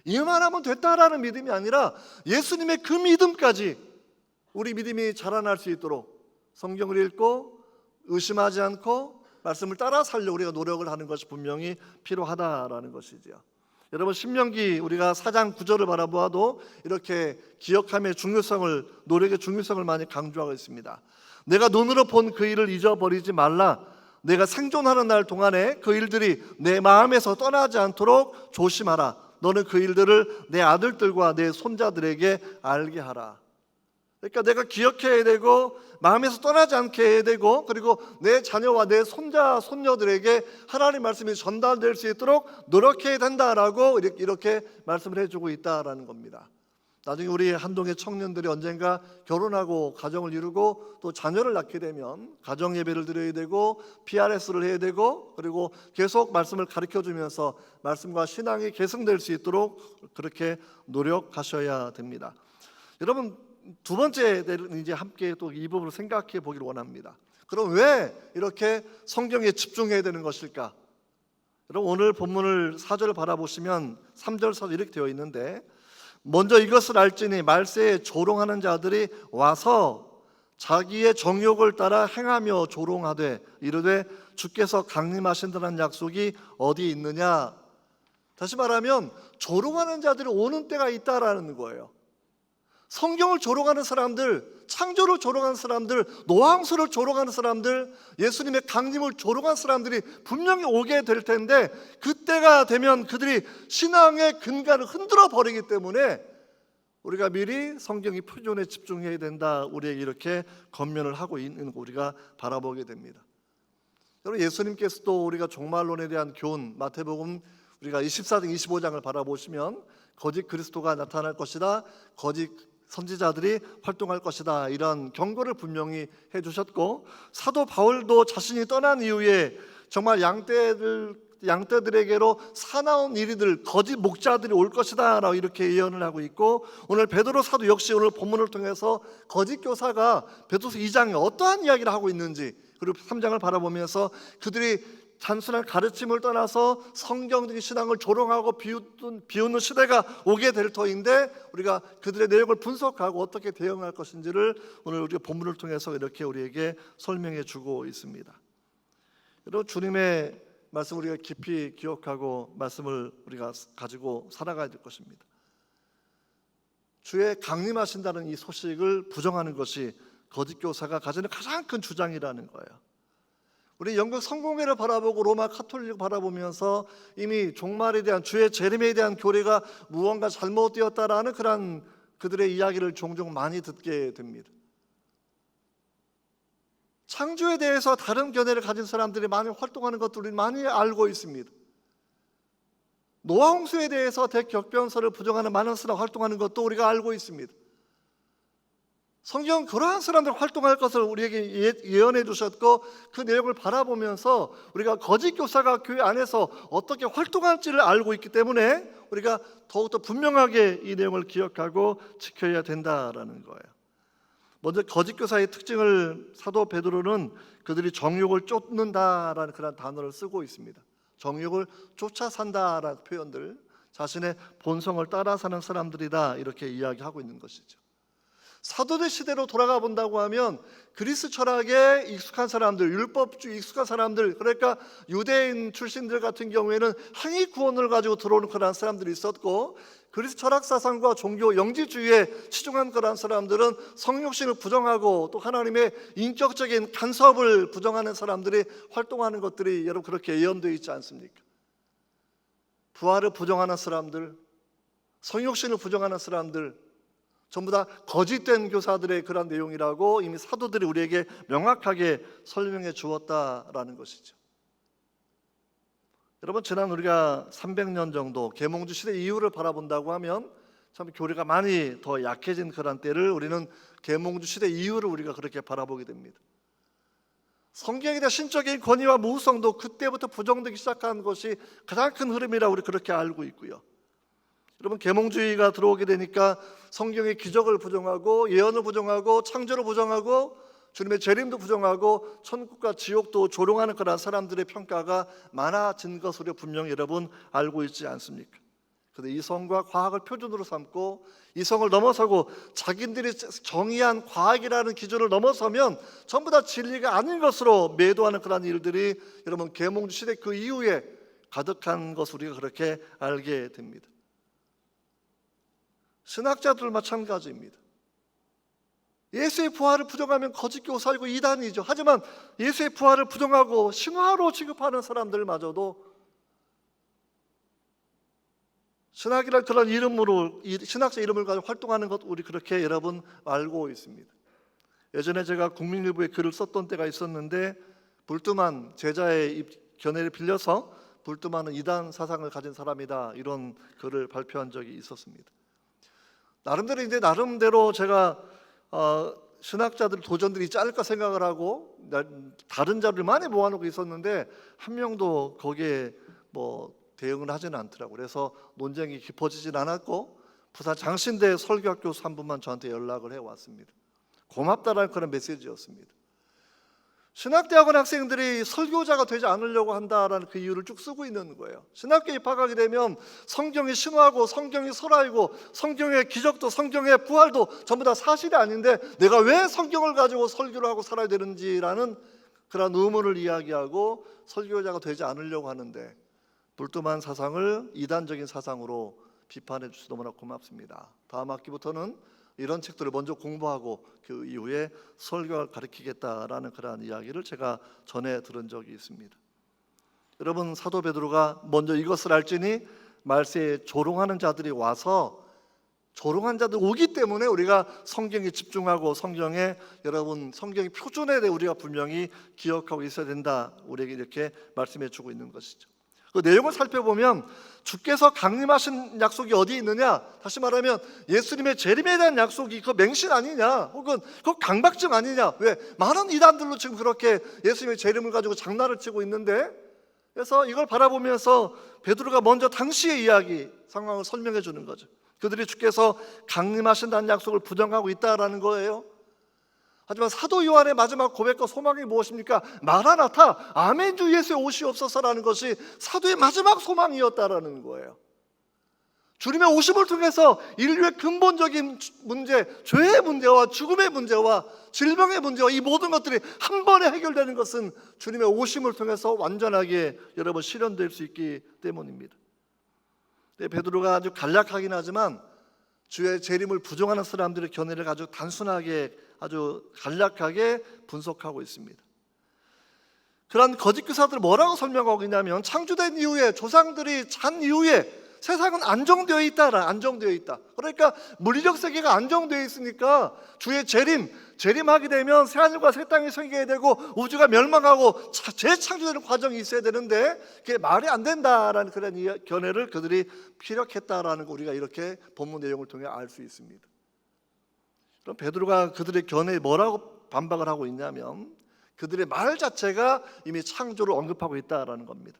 이만하면 됐다라는 믿음이 아니라 예수님의 그 믿음까지 우리 믿음이 자라날 수 있도록 성경을 읽고 의심하지 않고 말씀을 따라 살려 우리가 노력을 하는 것이 분명히 필요하다라는 것이죠. 여러분 신명기 우리가 4장 9절을 바라보아도 이렇게 기억함의 중요성을 노력의 중요성을 많이 강조하고 있습니다. 내가 눈으로 본 그 일을 잊어버리지 말라. 내가 생존하는 날 동안에 그 일들이 내 마음에서 떠나지 않도록 조심하라. 너는 그 일들을 내 아들들과 내 손자들에게 알게 하라. 그러니까 내가 기억해야 되고 마음에서 떠나지 않게 해야 되고, 그리고 내 자녀와 내 손자 손녀들에게 하나님 말씀이 전달될 수 있도록 노력해야 된다라고 이렇게 말씀을 해주고 있다라는 겁니다. 나중에 우리 한동의 청년들이 언젠가 결혼하고 가정을 이루고 또 자녀를 낳게 되면 가정 예배를 드려야 되고 PRS를 해야 되고, 그리고 계속 말씀을 가르쳐 주면서 말씀과 신앙이 계승될 수 있도록 그렇게 노력하셔야 됩니다. 여러분, 두 번째는 이제 함께 또 이 부분을 생각해 보기를 원합니다. 그럼 왜 이렇게 성경에 집중해야 되는 것일까? 여러분, 오늘 본문을 4절 바라보시면 3절 4절 이렇게 되어 있는데, 먼저 이것을 알지니 말세에 조롱하는 자들이 와서 자기의 정욕을 따라 행하며 조롱하되 이르되 주께서 강림하신다는 약속이 어디 있느냐. 다시 말하면 조롱하는 자들이 오는 때가 있다라는 거예요. 성경을 조롱하는 사람들, 창조를 조롱하는 사람들, 노항수를 조롱하는 사람들, 예수님의 강림을 조롱하는 사람들이 분명히 오게 될 텐데, 그때가 되면 그들이 신앙의 근간을 흔들어 버리기 때문에 우리가 미리 성경의 표준에 집중해야 된다, 우리에게 이렇게 권면을 하고 있는 거 우리가 바라보게 됩니다. 여러분, 예수님께서도 우리가 종말론에 대한 교훈, 마태복음 우리가 24장 25장을 바라보시면 거짓 그리스도가 나타날 것이다, 거짓 선지자들이 활동할 것이다, 이런 경고를 분명히 해주셨고, 사도 바울도 자신이 떠난 이후에 정말 양떼들에게로 사나운 이리들, 거짓 목자들이 올 것이다 라고 이렇게 예언을 하고 있고, 오늘 베드로 사도 역시 오늘 본문을 통해서 거짓 교사가 베드로서 2장에 어떠한 이야기를 하고 있는지, 그리고 3장을 바라보면서 그들이 단순한 가르침을 떠나서 성경적인 신앙을 조롱하고 비웃는 시대가 오게 될 터인데, 우리가 그들의 내용을 분석하고 어떻게 대응할 것인지를 오늘 우리가 본문을 통해서 이렇게 우리에게 설명해 주고 있습니다. 여러분, 주님의 말씀 우리가 깊이 기억하고 말씀을 우리가 가지고 살아가야 될 것입니다. 주의 강림하신다는 이 소식을 부정하는 것이 거짓 교사가 가지는 가장 큰 주장이라는 거예요. 우리 영국 성공회를 바라보고 로마 카톨릭을 바라보면서 이미 종말에 대한, 주의 재림에 대한 교리가 무언가 잘못되었다라는 그런 그들의 이야기를 종종 많이 듣게 됩니다. 창조에 대해서 다른 견해를 가진 사람들이 많이 활동하는 것도 우리 많이 알고 있습니다. 노아 홍수에 대해서 대격변설을 부정하는 많은 사람이 활동하는 것도 우리가 알고 있습니다. 성경은 그러한 사람들 활동할 것을 우리에게 예언해 주셨고, 그 내용을 바라보면서 우리가 거짓 교사가 교회 안에서 어떻게 활동할지를 알고 있기 때문에 우리가 더욱더 분명하게 이 내용을 기억하고 지켜야 된다라는 거예요. 먼저 거짓 교사의 특징을 사도 베드로는 그들이 정욕을 쫓는다라는 그런 단어를 쓰고 있습니다. 정욕을 쫓아 산다라는 표현들, 자신의 본성을 따라 사는 사람들이다, 이렇게 이야기하고 있는 것이죠. 사도들 시대로 돌아가 본다고 하면 그리스 철학에 익숙한 사람들, 율법주의 익숙한 사람들, 그러니까 유대인 출신들 같은 경우에는 행위 구원을 가지고 들어오는 그런 사람들이 있었고, 그리스 철학 사상과 종교 영지주의에 치중한 그런 사람들은 성육신을 부정하고 또 하나님의 인격적인 간섭을 부정하는 사람들이 활동하는 것들이 여러분 그렇게 예언되어 있지 않습니까? 부활을 부정하는 사람들, 성육신을 부정하는 사람들, 전부 다 거짓된 교사들의 그런 내용이라고 이미 사도들이 우리에게 명확하게 설명해 주었다라는 것이죠. 여러분, 지난 우리가 300년 정도 계몽주 시대 이후를 바라본다고 하면 참 교리가 많이 더 약해진 그런 때를 우리는 계몽주 시대 이후를 우리가 그렇게 바라보게 됩니다. 성경에 대한 신적인 권위와 무성도 그때부터 부정되기 시작한 것이 가장 큰 흐름이라 우리 그렇게 알고 있고요. 여러분, 계몽주의가 들어오게 되니까 성경의 기적을 부정하고 예언을 부정하고 창조를 부정하고 주님의 재림도 부정하고 천국과 지옥도 조롱하는 그런 사람들의 평가가 많아진 것으로 분명히 여러분 알고 있지 않습니까? 그런데 이성과 과학을 표준으로 삼고 이성을 넘어서고 자기들이 정의한 과학이라는 기준을 넘어서면 전부 다 진리가 아닌 것으로 매도하는 그런 일들이 여러분 계몽주 시대 그 이후에 가득한 것을 우리가 그렇게 알게 됩니다. 신학자들 마찬가지입니다. 예수의 부활을 부정하면 거짓 교사이고 이단이죠. 하지만 예수의 부활을 부정하고 신화로 취급하는 사람들마저도 신학이란 그런 이름으로, 신학자 이름을 가지고 활동하는 것 우리 그렇게 여러분 알고 있습니다. 예전에 제가 국민일보에 글을 썼던 때가 있었는데, 불뚜만 제자의 견해를 빌려서 불뚜만은 이단 사상을 가진 사람이다, 이런 글을 발표한 적이 있었습니다. 나름대로 제가 신학자들 도전들이 있지 않을까 생각을 하고 다른 자료를 많이 모아놓고 있었는데 한 명도 거기에 대응을 하지는 않더라고요. 그래서 논쟁이 깊어지진 않았고 부산 장신대 설교학 교수 한 분만 저한테 연락을 해왔습니다. 고맙다라는 그런 메시지였습니다. 신학대학원 학생들이 설교자가 되지 않으려고 한다라는 그 이유를 쭉 쓰고 있는 거예요. 신학교에 입학하게 되면 성경이 신화고 성경이 설화이고 성경의 기적도 성경의 부활도 전부 다 사실이 아닌데 내가 왜 성경을 가지고 설교를 하고 살아야 되는지라는 그런 의문을 이야기하고 설교자가 되지 않으려고 하는데, 불뚜만 사상을 이단적인 사상으로 비판해 주셔서 너무나 고맙습니다. 다음 학기부터는 이런 책들을 먼저 공부하고 그 이후에 설교를 가르치겠다라는 그러한 이야기를 제가 전해 들은 적이 있습니다. 여러분, 사도 베드로가 먼저 이것을 알지니 말세에 조롱하는 자들이 와서, 조롱한 자들 오기 때문에 우리가 성경에 집중하고 성경의 표준에 대해 우리가 분명히 기억하고 있어야 된다, 우리에게 이렇게 말씀해 주고 있는 것이죠. 그 내용을 살펴보면 주께서 강림하신 약속이 어디 있느냐? 다시 말하면 예수님의 재림에 대한 약속이 그 맹신 아니냐? 혹은 그 강박증 아니냐? 왜? 많은 이단들로 지금 그렇게 예수님의 재림을 가지고 장난을 치고 있는데, 그래서 이걸 바라보면서 베드로가 먼저 당시의 이야기 상황을 설명해 주는 거죠. 그들이 주께서 강림하신다는 약속을 부정하고 있다라는 거예요. 하지만 사도 요한의 마지막 고백과 소망이 무엇입니까? 마라나타, 아멘 주 예수의 오시옵소서라는 것이 사도의 마지막 소망이었다라는 거예요. 주님의 오심을 통해서 인류의 근본적인 문제, 죄의 문제와 죽음의 문제와 질병의 문제와 이 모든 것들이 한 번에 해결되는 것은 주님의 오심을 통해서 완전하게 여러분 실현될 수 있기 때문입니다. 베드로가 아주 간략하긴 하지만 주의 재림을 부정하는 사람들의 견해를 아주 단순하게, 아주 간략하게 분석하고 있습니다. 그런 거짓 교사들 뭐라고 설명하고 있냐면, 창조된 이후에, 조상들이 잔 이후에 세상은 안정되어 있다. 그러니까 물리적 세계가 안정되어 있으니까 주의 재림하게 되면 새하늘과 새 땅이 생기게 되고 우주가 멸망하고 재창조되는 과정이 있어야 되는데 그게 말이 안 된다라는 그런 견해를 그들이 피력했다라는 거 우리가 이렇게 본문 내용을 통해 알 수 있습니다. 그럼 베드로가 그들의 견해에 뭐라고 반박을 하고 있냐면, 그들의 말 자체가 이미 창조를 언급하고 있다라는 겁니다.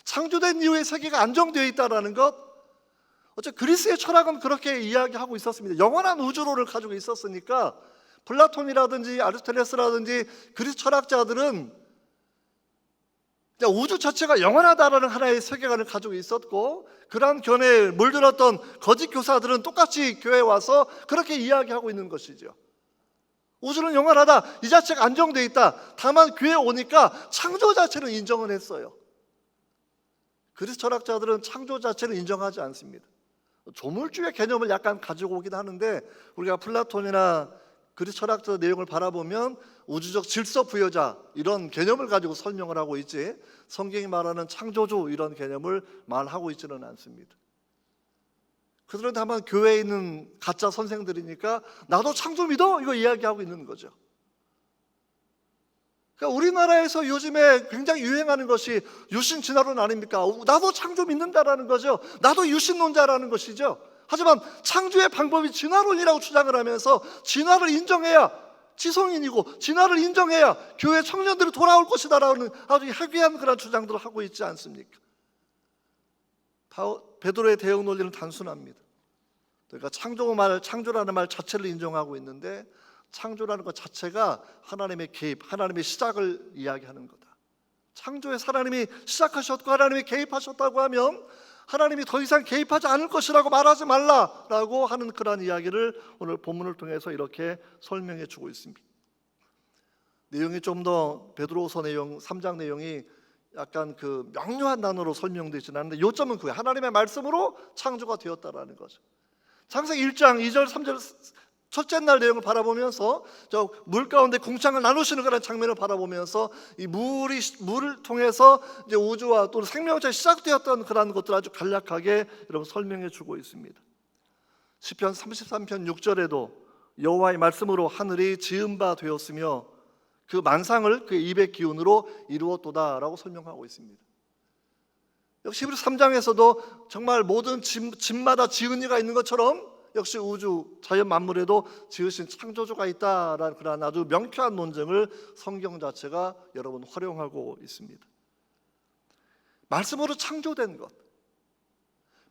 창조된 이후에 세계가 안정되어 있다라는 것, 어째 그리스의 철학은 그렇게 이야기하고 있었습니다. 영원한 우주론을 가지고 있었으니까 플라톤이라든지 아리스토텔레스라든지 그리스 철학자들은 우주 자체가 영원하다라는 하나의 세계관을 가지고 있었고, 그러한 견해에 물들었던 거짓 교사들은 똑같이 교회에 와서 그렇게 이야기하고 있는 것이죠. 우주는 영원하다, 이 자체가 안정되어 있다. 다만 교회에 오니까 창조 자체를 인정을 했어요. 그리스 철학자들은 창조 자체를 인정하지 않습니다. 조물주의 개념을 약간 가지고 오긴 하는데, 우리가 플라톤이나 그리스 철학자 내용을 바라보면 우주적 질서 부여자 이런 개념을 가지고 설명을 하고 있지, 성경이 말하는 창조주 이런 개념을 말하고 있지는 않습니다. 그들은 다만 교회에 있는 가짜 선생들이니까 나도 창조 믿어 이거 이야기하고 있는 거죠. 그러니까 우리나라에서 요즘에 굉장히 유행하는 것이 유신 진화론 아닙니까? 나도 창조 믿는다라는 거죠. 나도 유신론자라는 것이죠. 하지만 창조의 방법이 진화론이라고 주장을 하면서 진화를 인정해야 지성인이고 진화를 인정해야 교회 청년들이 돌아올 것이다라는 아주 해괴한 그런 주장들을 하고 있지 않습니까? 베드로의 대응 논리는 단순합니다. 그러니까 창조라는 말 자체를 인정하고 있는데, 창조라는 것 자체가 하나님의 개입, 하나님의 시작을 이야기하는 거다. 창조에 하나님이 시작하셨고 하나님이 개입하셨다고 하면 하나님이 더 이상 개입하지 않을 것이라고 말하지 말라라고 하는 그런 이야기를 오늘 본문을 통해서 이렇게 설명해 주고 있습니다. 내용이 좀 더 베드로후서 내용 3장 내용이 약간 그 명료한 단어로 설명되지는 않는데 요점은 그거예요. 하나님의 말씀으로 창조가 되었다라는 거죠. 창세기 1장 2절 3절 첫째 날 내용을 바라보면서 저 물 가운데 궁창을 나누시는 그런 장면을 바라보면서 이 물을 통해서 이제 우주와 또 생명체가 시작되었던 그런 것들을 아주 간략하게 여러분 설명해 주고 있습니다. 시편 33편 6절에도 여호와의 말씀으로 하늘이 지은 바 되었으며 그 만상을 그의 입의 기운으로 이루었도다라고 설명하고 있습니다. 역시 히브리 3장에서도 정말 모든 집마다 지은 이가 있는 것처럼 역시 우주 자연 만물에도 지으신 창조주가 있다라는 그런 아주 명쾌한 논증을 성경 자체가 여러분 활용하고 있습니다. 말씀으로 창조된 것,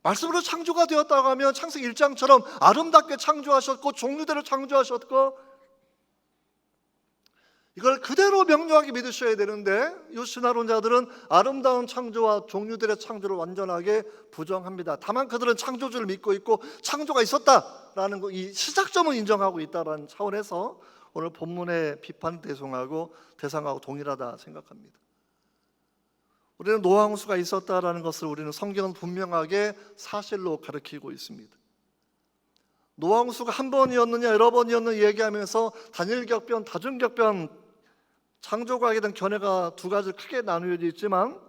말씀으로 창조가 되었다고 하면 창세기 1장처럼 아름답게 창조하셨고 종류대로 창조하셨고 이걸 그대로 명료하게 믿으셔야 되는데 이 신화론자들은 아름다운 창조와 종류들의 창조를 완전하게 부정합니다. 다만 그들은 창조주를 믿고 있고 창조가 있었다라는 이 시작점을 인정하고 있다는 차원에서 오늘 본문의 비판 대상하고 동일하다 생각합니다. 우리는 노아홍수가 있었다라는 것을 우리는 성경은 분명하게 사실로 가르치고 있습니다. 노아홍수가 한 번이었느냐 여러 번이었느냐 얘기하면서 단일격변, 다중격변 창조과학에 대한 견해가 두 가지 크게 나누어져 있지만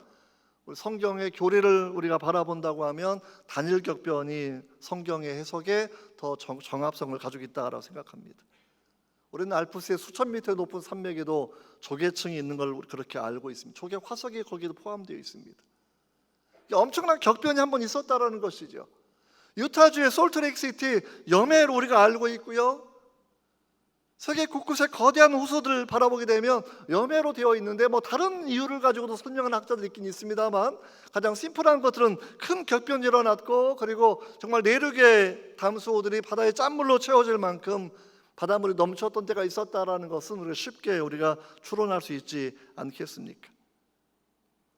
성경의 교리를 우리가 바라본다고 하면 단일격변이 성경의 해석에 더 정합성을 가지고 있다고 생각합니다. 우리는 알프스의 수천 미터 높은 산맥에도 조개층이 있는 걸 그렇게 알고 있습니다. 조개 화석이 거기도 포함되어 있습니다. 엄청난 격변이 한 번 있었다라는 것이죠. 유타주의 솔트레이크시티 염해로 우리가 알고 있고요. 세계 곳곳의 거대한 호수들을 바라보게 되면 염해로 되어 있는데 다른 이유를 가지고도 설명하는 학자들이 있긴 있습니다만 가장 심플한 것들은 큰 격변이 일어났고 그리고 정말 내륙의 담수호들이 바다에 짠물로 채워질 만큼 바닷물이 넘쳤던 때가 있었다라는 것은 우리가 쉽게 추론할 수 있지 않겠습니까?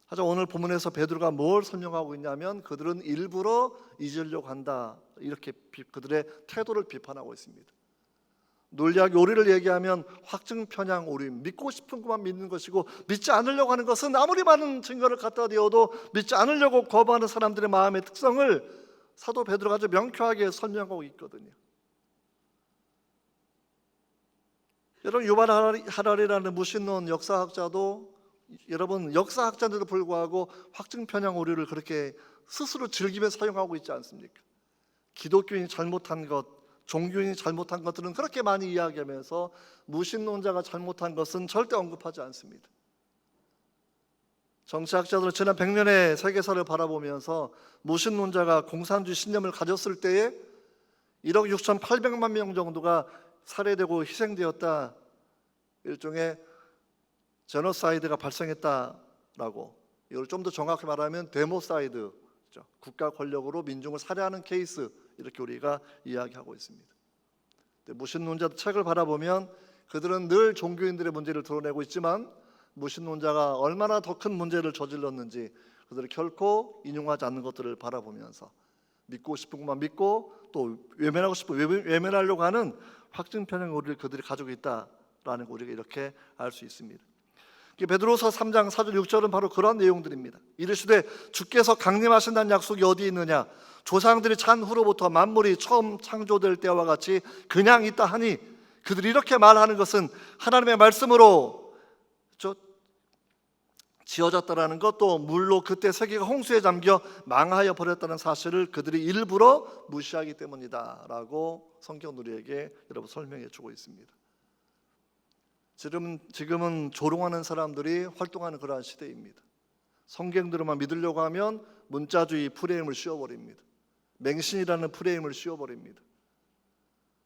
하지만 오늘 본문에서 베드로가 뭘 설명하고 있냐면 그들은 일부러 잊으려고 한다 이렇게 그들의 태도를 비판하고 있습니다. 논리학 요리를 얘기하면 확증 편향 오류, 믿고 싶은 것만 믿는 것이고 믿지 않으려고 하는 것은 아무리 많은 증거를 갖다 대어도 믿지 않으려고 거부하는 사람들의 마음의 특성을 사도 베드로가 아주 명쾌하게 설명하고 있거든요. 여러분 유발 하라리라는 무신론 역사학자도 여러분 역사학자들도 불구하고 확증 편향 오류를 그렇게 스스로 즐기며 사용하고 있지 않습니까? 기독교인이 잘못한 것, 종교인이 잘못한 것들은 그렇게 많이 이야기하면서 무신론자가 잘못한 것은 절대 언급하지 않습니다. 정치학자들은 지난 100년의 세계사를 바라보면서 무신론자가 공산주의 신념을 가졌을 때에 1억 6,800만 명 정도가 살해되고 희생되었다. 일종의 제노사이드가 발생했다라고 이걸 좀 더 정확히 말하면 데모사이드, 국가 권력으로 민중을 살해하는 케이스 이렇게 우리가 이야기하고 있습니다. 무신론자들 책을 바라보면 그들은 늘 종교인들의 문제를 드러내고 있지만 무신론자가 얼마나 더 큰 문제를 저질렀는지 그들을 결코 인용하지 않는 것들을 바라보면서 믿고 싶은 것만 믿고 또 외면하고 싶은 외면하려고 하는 확증 편향 오류를 그들이 가지고 있다라는 거 우리가 이렇게 알 수 있습니다. 베드로서 3장 4절 6절은 바로 그런 내용들입니다. 이르시되 주께서 강림하신다는 약속이 어디 있느냐 조상들이 잔 후로부터 만물이 처음 창조될 때와 같이 그냥 있다 하니 그들이 이렇게 말하는 것은 하나님의 말씀으로 지어졌다라는 것, 또 물로 그때 세계가 홍수에 잠겨 망하여 버렸다는 사실을 그들이 일부러 무시하기 때문이다 라고 성경 우리에게 여러분 설명해 주고 있습니다. 지금은 조롱하는 사람들이 활동하는 그러한 시대입니다. 성경들만 믿으려고 하면 문자주의 프레임을 씌워버립니다. 맹신이라는 프레임을 씌워버립니다.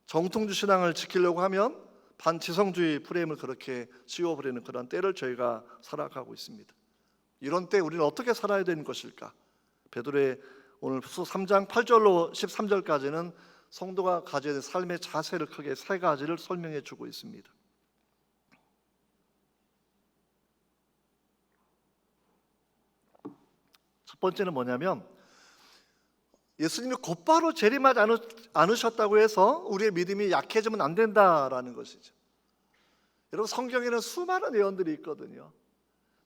정통주 신앙을 지키려고 하면 반지성주의 프레임을 그렇게 씌워버리는 그런 때를 저희가 살아가고 있습니다. 이런 때 우리는 어떻게 살아야 되는 것일까? 베드로의 오늘 후서 3장 8절로 13절까지는 성도가 가져야 될 삶의 자세를 크게 세 가지를 설명해 주고 있습니다. 첫 번째는 뭐냐면 예수님이 곧바로 재림하지 않으셨다고 해서 우리의 믿음이 약해지면 안 된다라는 것이죠. 여러분 성경에는 수많은 예언들이 있거든요.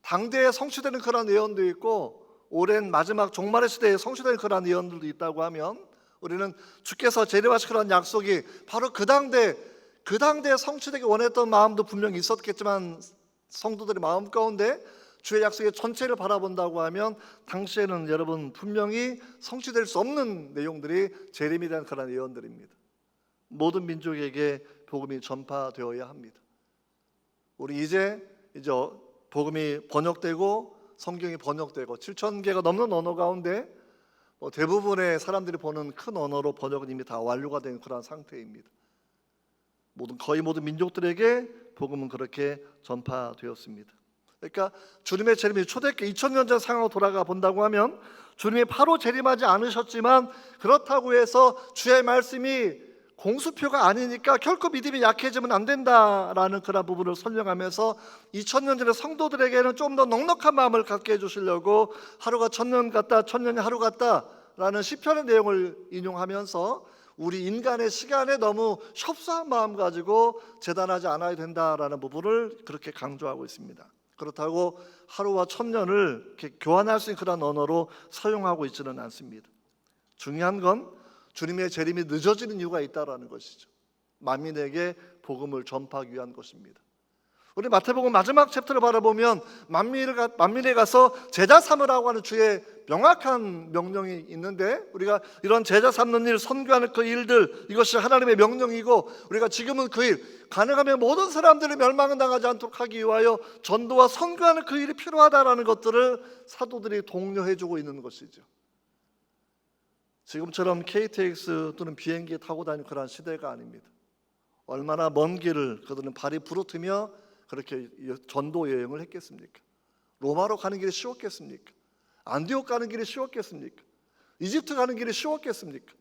당대에 성취되는 그런 예언도 있고 오랜 마지막 종말의 시대에 성취되는 그런 예언들도 있다고 하면 우리는 주께서 재림하시라는 약속이 바로 그 당대에 성취되기 원했던 마음도 분명히 있었겠지만 성도들의 마음 가운데 주의 약속의 전체를 바라본다고 하면 당시에는 여러분 분명히 성취될 수 없는 내용들이 재림에 대한 그런 예언들입니다. 모든 민족에게 복음이 전파되어야 합니다. 우리 이제 복음이 번역되고 성경이 번역되고 7,000개가 넘는 언어 가운데 대부분의 사람들이 보는 큰 언어로 번역은 이미 다 완료가 된 그런 상태입니다. 거의 모든 민족들에게 복음은 그렇게 전파되었습니다. 그러니까 주님의 재림이 초대교회 2000년 전 상황으로 돌아가 본다고 하면 주님이 바로 재림하지 않으셨지만 그렇다고 해서 주의 말씀이 공수표가 아니니까 결코 믿음이 약해지면 안 된다라는 그런 부분을 설명하면서 2000년 전의 성도들에게는 좀 더 넉넉한 마음을 갖게 해주시려고 하루가 1000년 같다, 1000년이 하루 같다라는 시편의 내용을 인용하면서 우리 인간의 시간에 너무 협소한 마음 가지고 재단하지 않아야 된다라는 부분을 그렇게 강조하고 있습니다. 그렇다고 하루와 1000년을 이렇게 교환할 수 있는 그런 언어로 사용하고 있지는 않습니다. 중요한 건 주님의 재림이 늦어지는 이유가 있다라는 것이죠. 만민에게 복음을 전파하기 위한 것입니다. 우리 마태복음 마지막 챕터를 바라보면 만민에 가서 제자 삼으라고 하는 주의 명확한 명령이 있는데 우리가 이런 제자 삼는 일, 선교하는 그 일들 이것이 하나님의 명령이고 우리가 지금은 그 일, 가능하면 모든 사람들이 멸망을 당하지 않도록 하기 위하여 전도와 선교하는 그 일이 필요하다라는 것들을 사도들이 독려해주고 있는 것이죠. 지금처럼 KTX 또는 비행기에 타고 다니는 그런 시대가 아닙니다. 얼마나 먼 길을 그들은 발이 부르트며 그렇게 전도 여행을 했겠습니까? 로마로 가는 길이 쉬웠겠습니까? 안디옥 가는 길이 쉬웠겠습니까? 이집트 가는 길이 쉬웠겠습니까?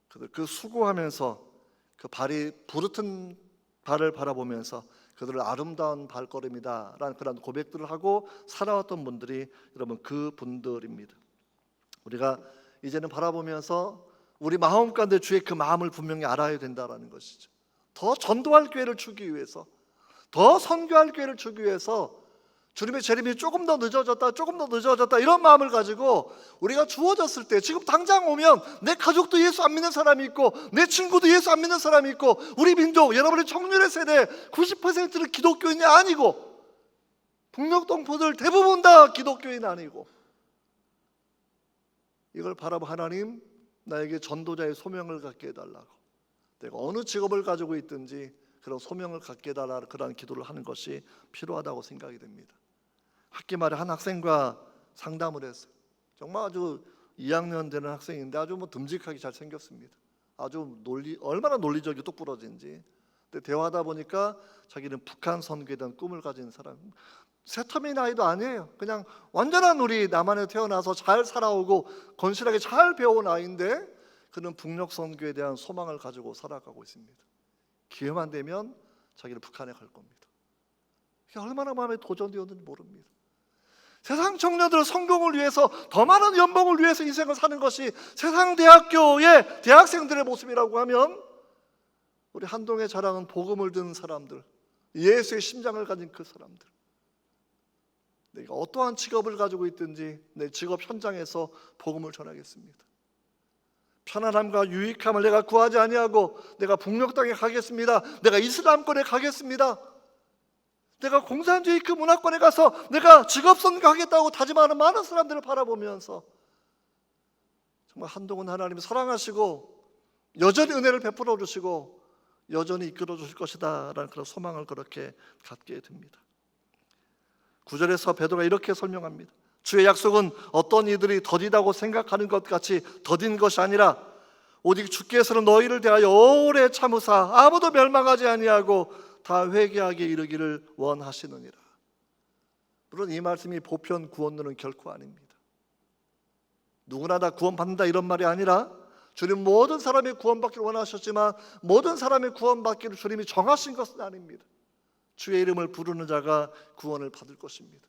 그들 그 수고하면서 그 발이 부르튼 발을 바라보면서 그들을 아름다운 발걸음이다라는 그런 고백들을 하고 살아왔던 분들이 여러분 그 분들입니다. 우리가 이제는 바라보면서 우리 마음 가운데 주의 그 마음을 분명히 알아야 된다라는 것이죠. 더 전도할 기회를 주기 위해서, 더 선교할 기회를 주기 위해서 주님의 재림이 조금 더 늦어졌다 이런 마음을 가지고 우리가 주어졌을 때 지금 당장 오면 내 가족도 예수 안 믿는 사람이 있고 내 친구도 예수 안 믿는 사람이 있고 우리 민족, 여러분의 청년의 세대 90%는 기독교인이 아니고 북녘 동포들 대부분 다 기독교인 아니고 이걸 바라보 하나님 나에게 전도자의 소명을 갖게 해달라고 내가 어느 직업을 가지고 있든지 그런 소명을 갖게 해달라는 그런 기도를 하는 것이 필요하다고 생각이 됩니다. 학기 말에 한 학생과 상담을 했어요. 정말 아주 2학년 되는 학생인데 아주 듬직하게 잘 생겼습니다. 아주 얼마나 논리적이 똑부러진지. 근데 대화하다 보니까 자기는 북한 선교에 대한 꿈을 가진 사람. 새터미 나이도 아니에요. 그냥 완전한 우리 남한에 태어나서 잘 살아오고 건실하게 잘 배워온 아이인데 그는 북녘 선교에 대한 소망을 가지고 살아가고 있습니다. 기회만 되면 자기는 북한에 갈 겁니다. 이게 얼마나 마음에 도전되었는지 모릅니다. 세상 청년들은 성공을 위해서 더 많은 연봉을 위해서 인생을 사는 것이 세상 대학교의 대학생들의 모습이라고 하면 우리 한동의 자랑은 복음을 듣는 사람들, 예수의 심장을 가진 그 사람들, 내가 어떠한 직업을 가지고 있든지 내 직업 현장에서 복음을 전하겠습니다. 편안함과 유익함을 내가 구하지 아니하고 내가 북녘 땅에 가겠습니다. 내가 이슬람권에 가겠습니다. 내가 공산주의 그 문화권에 가서 내가 직업 선교하겠다고 다짐하는 많은 사람들을 바라보면서 정말 한동훈 하나님이 사랑하시고 여전히 은혜를 베풀어 주시고 여전히 이끌어 주실 것이다 라는 그런 소망을 그렇게 갖게 됩니다. 9절에서 베드로가 이렇게 설명합니다. 주의 약속은 어떤 이들이 더디다고 생각하는 것 같이 더딘 것이 아니라 오직 주께서는 너희를 대하여 오래 참으사 아무도 멸망하지 아니하고 다 회개하게 이르기를 원하시느니라. 물론 이 말씀이 보편 구원론은 결코 아닙니다. 누구나 다 구원받는다 이런 말이 아니라 주님 모든 사람이 구원받기를 원하셨지만 모든 사람이 구원받기를 주님이 정하신 것은 아닙니다. 주의 이름을 부르는 자가 구원을 받을 것입니다.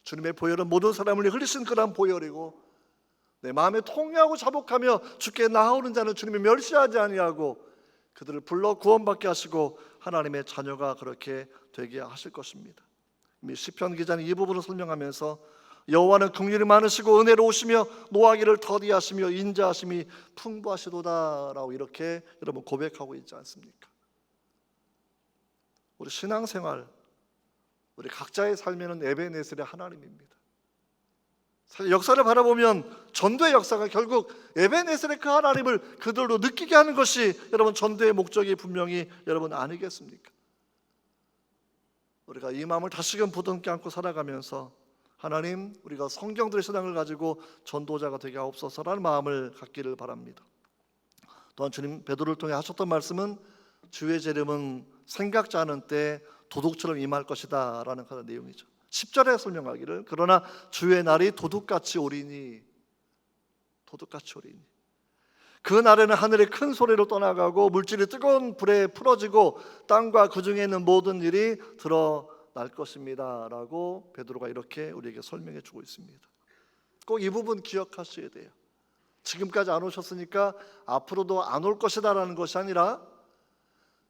주님의 보혈은 모든 사람을 흘리신 그런 보혈이고 내 마음에 통회하고 자복하며 주께 나아오는 자는 주님이 멸시하지 아니하고 그들을 불러 구원받게 하시고 하나님의 자녀가 그렇게 되게 하실 것입니다. 이미 시편 기자는 이 부분을 설명하면서 여호와는 긍휼이 많으시고 은혜로우시며 노하기를 더디하시며 인자하심이 풍부하시도다라고 이렇게 여러분 고백하고 있지 않습니까? 우리 신앙생활, 우리 각자의 삶에는 에베네셀의 하나님입니다. 사실 역사를 바라보면 전도의 역사가 결국 에베네셀의 그 하나님을 그들로 느끼게 하는 것이 여러분 전도의 목적이 분명히 여러분 아니겠습니까? 우리가 이 마음을 다시금 부둥켜 안고 살아가면서 하나님, 우리가 성경들의 신앙을 가지고 전도자가 되게 하옵소서라는 마음을 갖기를 바랍니다. 또한 주님 베드로를 통해 하셨던 말씀은 주의 재림은 생각지 않은 때 도둑처럼 임할 것이다 라는 그런 내용이죠. 10절에 설명하기를 그러나 주의 날이 도둑같이 오리니, 도둑같이 오리니 그 날에는 하늘이 큰 소리로 떠나가고 물질이 뜨거운 불에 풀어지고 땅과 그 중에 있는 모든 일이 드러날 것입니다 라고 베드로가 이렇게 우리에게 설명해 주고 있습니다. 꼭 이 부분 기억하셔야 돼요. 지금까지 안 오셨으니까 앞으로도 안 올 것이다 라는 것이 아니라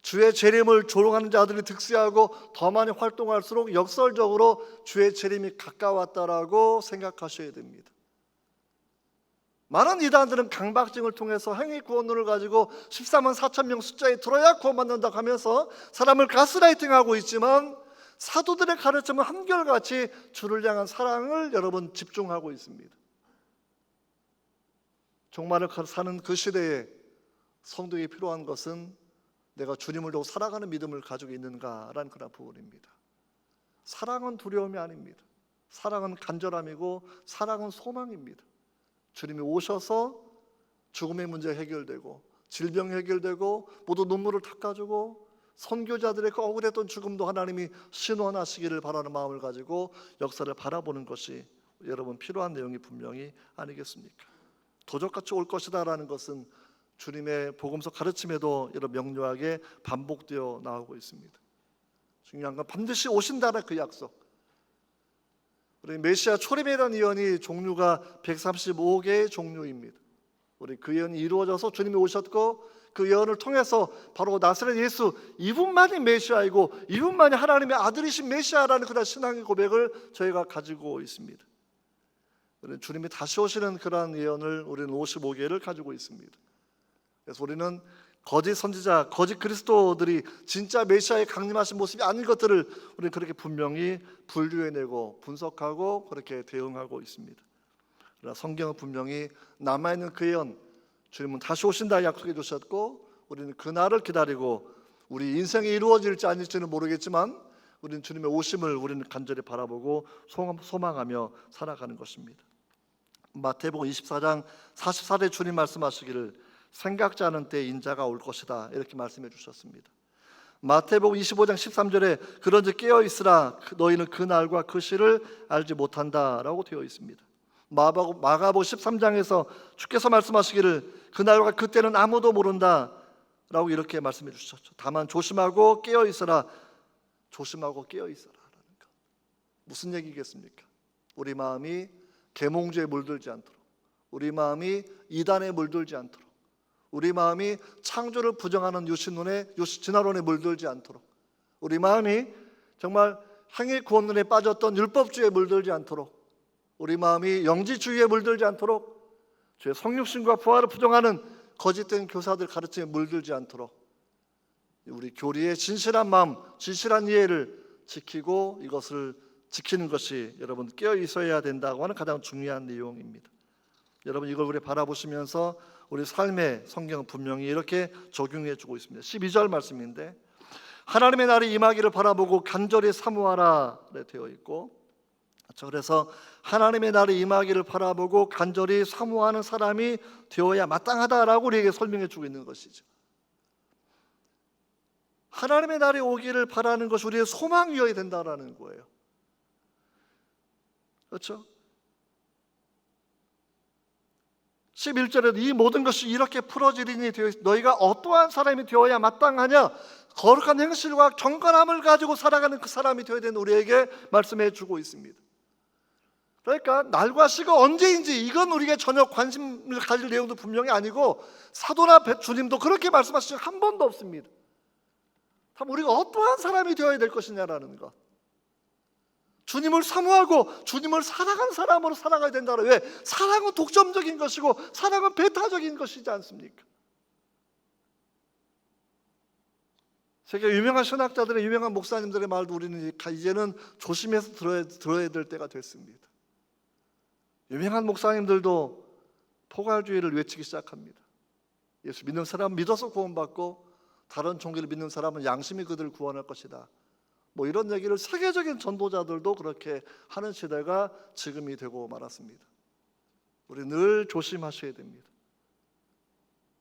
주의 재림을 조롱하는 자들이 득세하고 더 많이 활동할수록 역설적으로 주의 재림이 가까웠다라고 생각하셔야 됩니다. 많은 이단들은 강박증을 통해서 행위 구원론을 가지고 14만 4천 명 숫자에 들어야 구원받는다고 하면서 사람을 가스라이팅하고 있지만 사도들의 가르침은 한결같이 주를 향한 사랑을 여러분 집중하고 있습니다. 종말을 사는 그 시대에 성도에게 필요한 것은 내가 주님을 두고 살아가는 믿음을 가지고 있는가라는 그런 부분입니다. 사랑은 두려움이 아닙니다. 사랑은 간절함이고 사랑은 소망입니다. 주님이 오셔서 죽음의 문제 해결되고 질병 해결되고 모두 눈물을 닦아주고 선교자들의 그 억울했던 죽음도 하나님이 신원하시기를 바라는 마음을 가지고 역사를 바라보는 것이 여러분 필요한 내용이 분명히 아니겠습니까? 도적같이 올 것이다라는 것은 주님의 복음서 가르침에도 여러 명료하게 반복되어 나오고 있습니다. 중요한 건 반드시 오신다는 그 약속. 우리 메시아 초림이라는 예언이 종류가 135개의 종류입니다. 우리 그 예언이 이루어져서 주님이 오셨고 그 예언을 통해서 바로 나사렛 예수 이분만이 메시아이고 이분만이 하나님의 아들이신 메시아라는 그런 신앙의 고백을 저희가 가지고 있습니다. 주님이 다시 오시는 그러한 예언을 우리는 55개를 가지고 있습니다. 그래서 우리는 거짓 선지자, 거짓 그리스도들이 진짜 메시아의 강림하신 모습이 아닌 것들을 우리는 그렇게 분명히 분류해내고 분석하고 그렇게 대응하고 있습니다. 그러나 성경은 분명히 남아있는 그 예언, 주님은 다시 오신다 약속해 주셨고 우리는 그날을 기다리고 우리 인생이 이루어질지 아닐지는 모르겠지만 우리는 주님의 오심을 우리는 간절히 바라보고 소망하며 살아가는 것입니다. 마태복음 24장 44절에 주님 말씀하시기를 생각지 않은 때 인자가 올 것이다 이렇게 말씀해 주셨습니다. 마태복음 25장 13절에 그런즉 깨어 있으라 너희는 그 날과 그 시를 알지 못한다라고 되어 있습니다. 마가복음 13장에서 주께서 말씀하시기를 그 날과 그때는 아무도 모른다라고 이렇게 말씀해 주셨죠. 다만 조심하고 깨어 있으라, 조심하고 깨어 있으라라는 것. 무슨 얘기겠습니까? 우리 마음이 계몽주에 물들지 않도록, 우리 마음이 이단에 물들지 않도록, 우리 마음이 창조를 부정하는 진화론에 물들지 않도록, 우리 마음이 정말 행위 구원론에 빠졌던 율법주의에 물들지 않도록, 우리 마음이 영지주의에 물들지 않도록, 주의 성육신과 부활을 부정하는 거짓된 교사들 가르침에 물들지 않도록 우리 교리의 진실한 마음, 진실한 이해를 지키고 이것을 지키는 것이 여러분 깨어 있어야 된다고 하는 가장 중요한 내용입니다. 여러분 이걸 우리 바라보시면서 우리 삶의 성경은 분명히 이렇게 적용해 주고 있습니다. 12절 말씀인데 하나님의 날이 임하기를 바라보고 간절히 사모하라 되어 있고, 그래서 하나님의 날이 임하기를 바라보고 간절히 사모하는 사람이 되어야 마땅하다라고 우리에게 설명해 주고 있는 것이죠. 하나님의 날이 오기를 바라는 것이 우리의 소망이어야 된다라는 거예요. 그렇죠? 11절에도 이 모든 것이 이렇게 풀어지리니 너희가 어떠한 사람이 되어야 마땅하냐, 거룩한 행실과 경건함을 가지고 살아가는 그 사람이 되어야 되는 우리에게 말씀해 주고 있습니다. 그러니까 날과 시가 언제인지 이건 우리가 전혀 관심을 가질 내용도 분명히 아니고 사도나 주님도 그렇게 말씀하신 적 한 번도 없습니다. 다만 우리가 어떠한 사람이 되어야 될 것이냐라는 것, 주님을 사모하고 주님을 사랑하는 사람으로 살아가야 된다. 왜? 사랑은 독점적인 것이고 사랑은 배타적인 것이지 않습니까? 세계 유명한 신학자들의 유명한 목사님들의 말도 우리는 이제는 조심해서 들어야 될 때가 됐습니다. 유명한 목사님들도 포괄주의를 외치기 시작합니다. 예수 믿는 사람은 믿어서 구원받고 다른 종교를 믿는 사람은 양심이 그들을 구원할 것이다. 뭐 이런 얘기를 세계적인 전도자들도 그렇게 하는 시대가 지금이 되고 말았습니다. 우리 늘 조심하셔야 됩니다.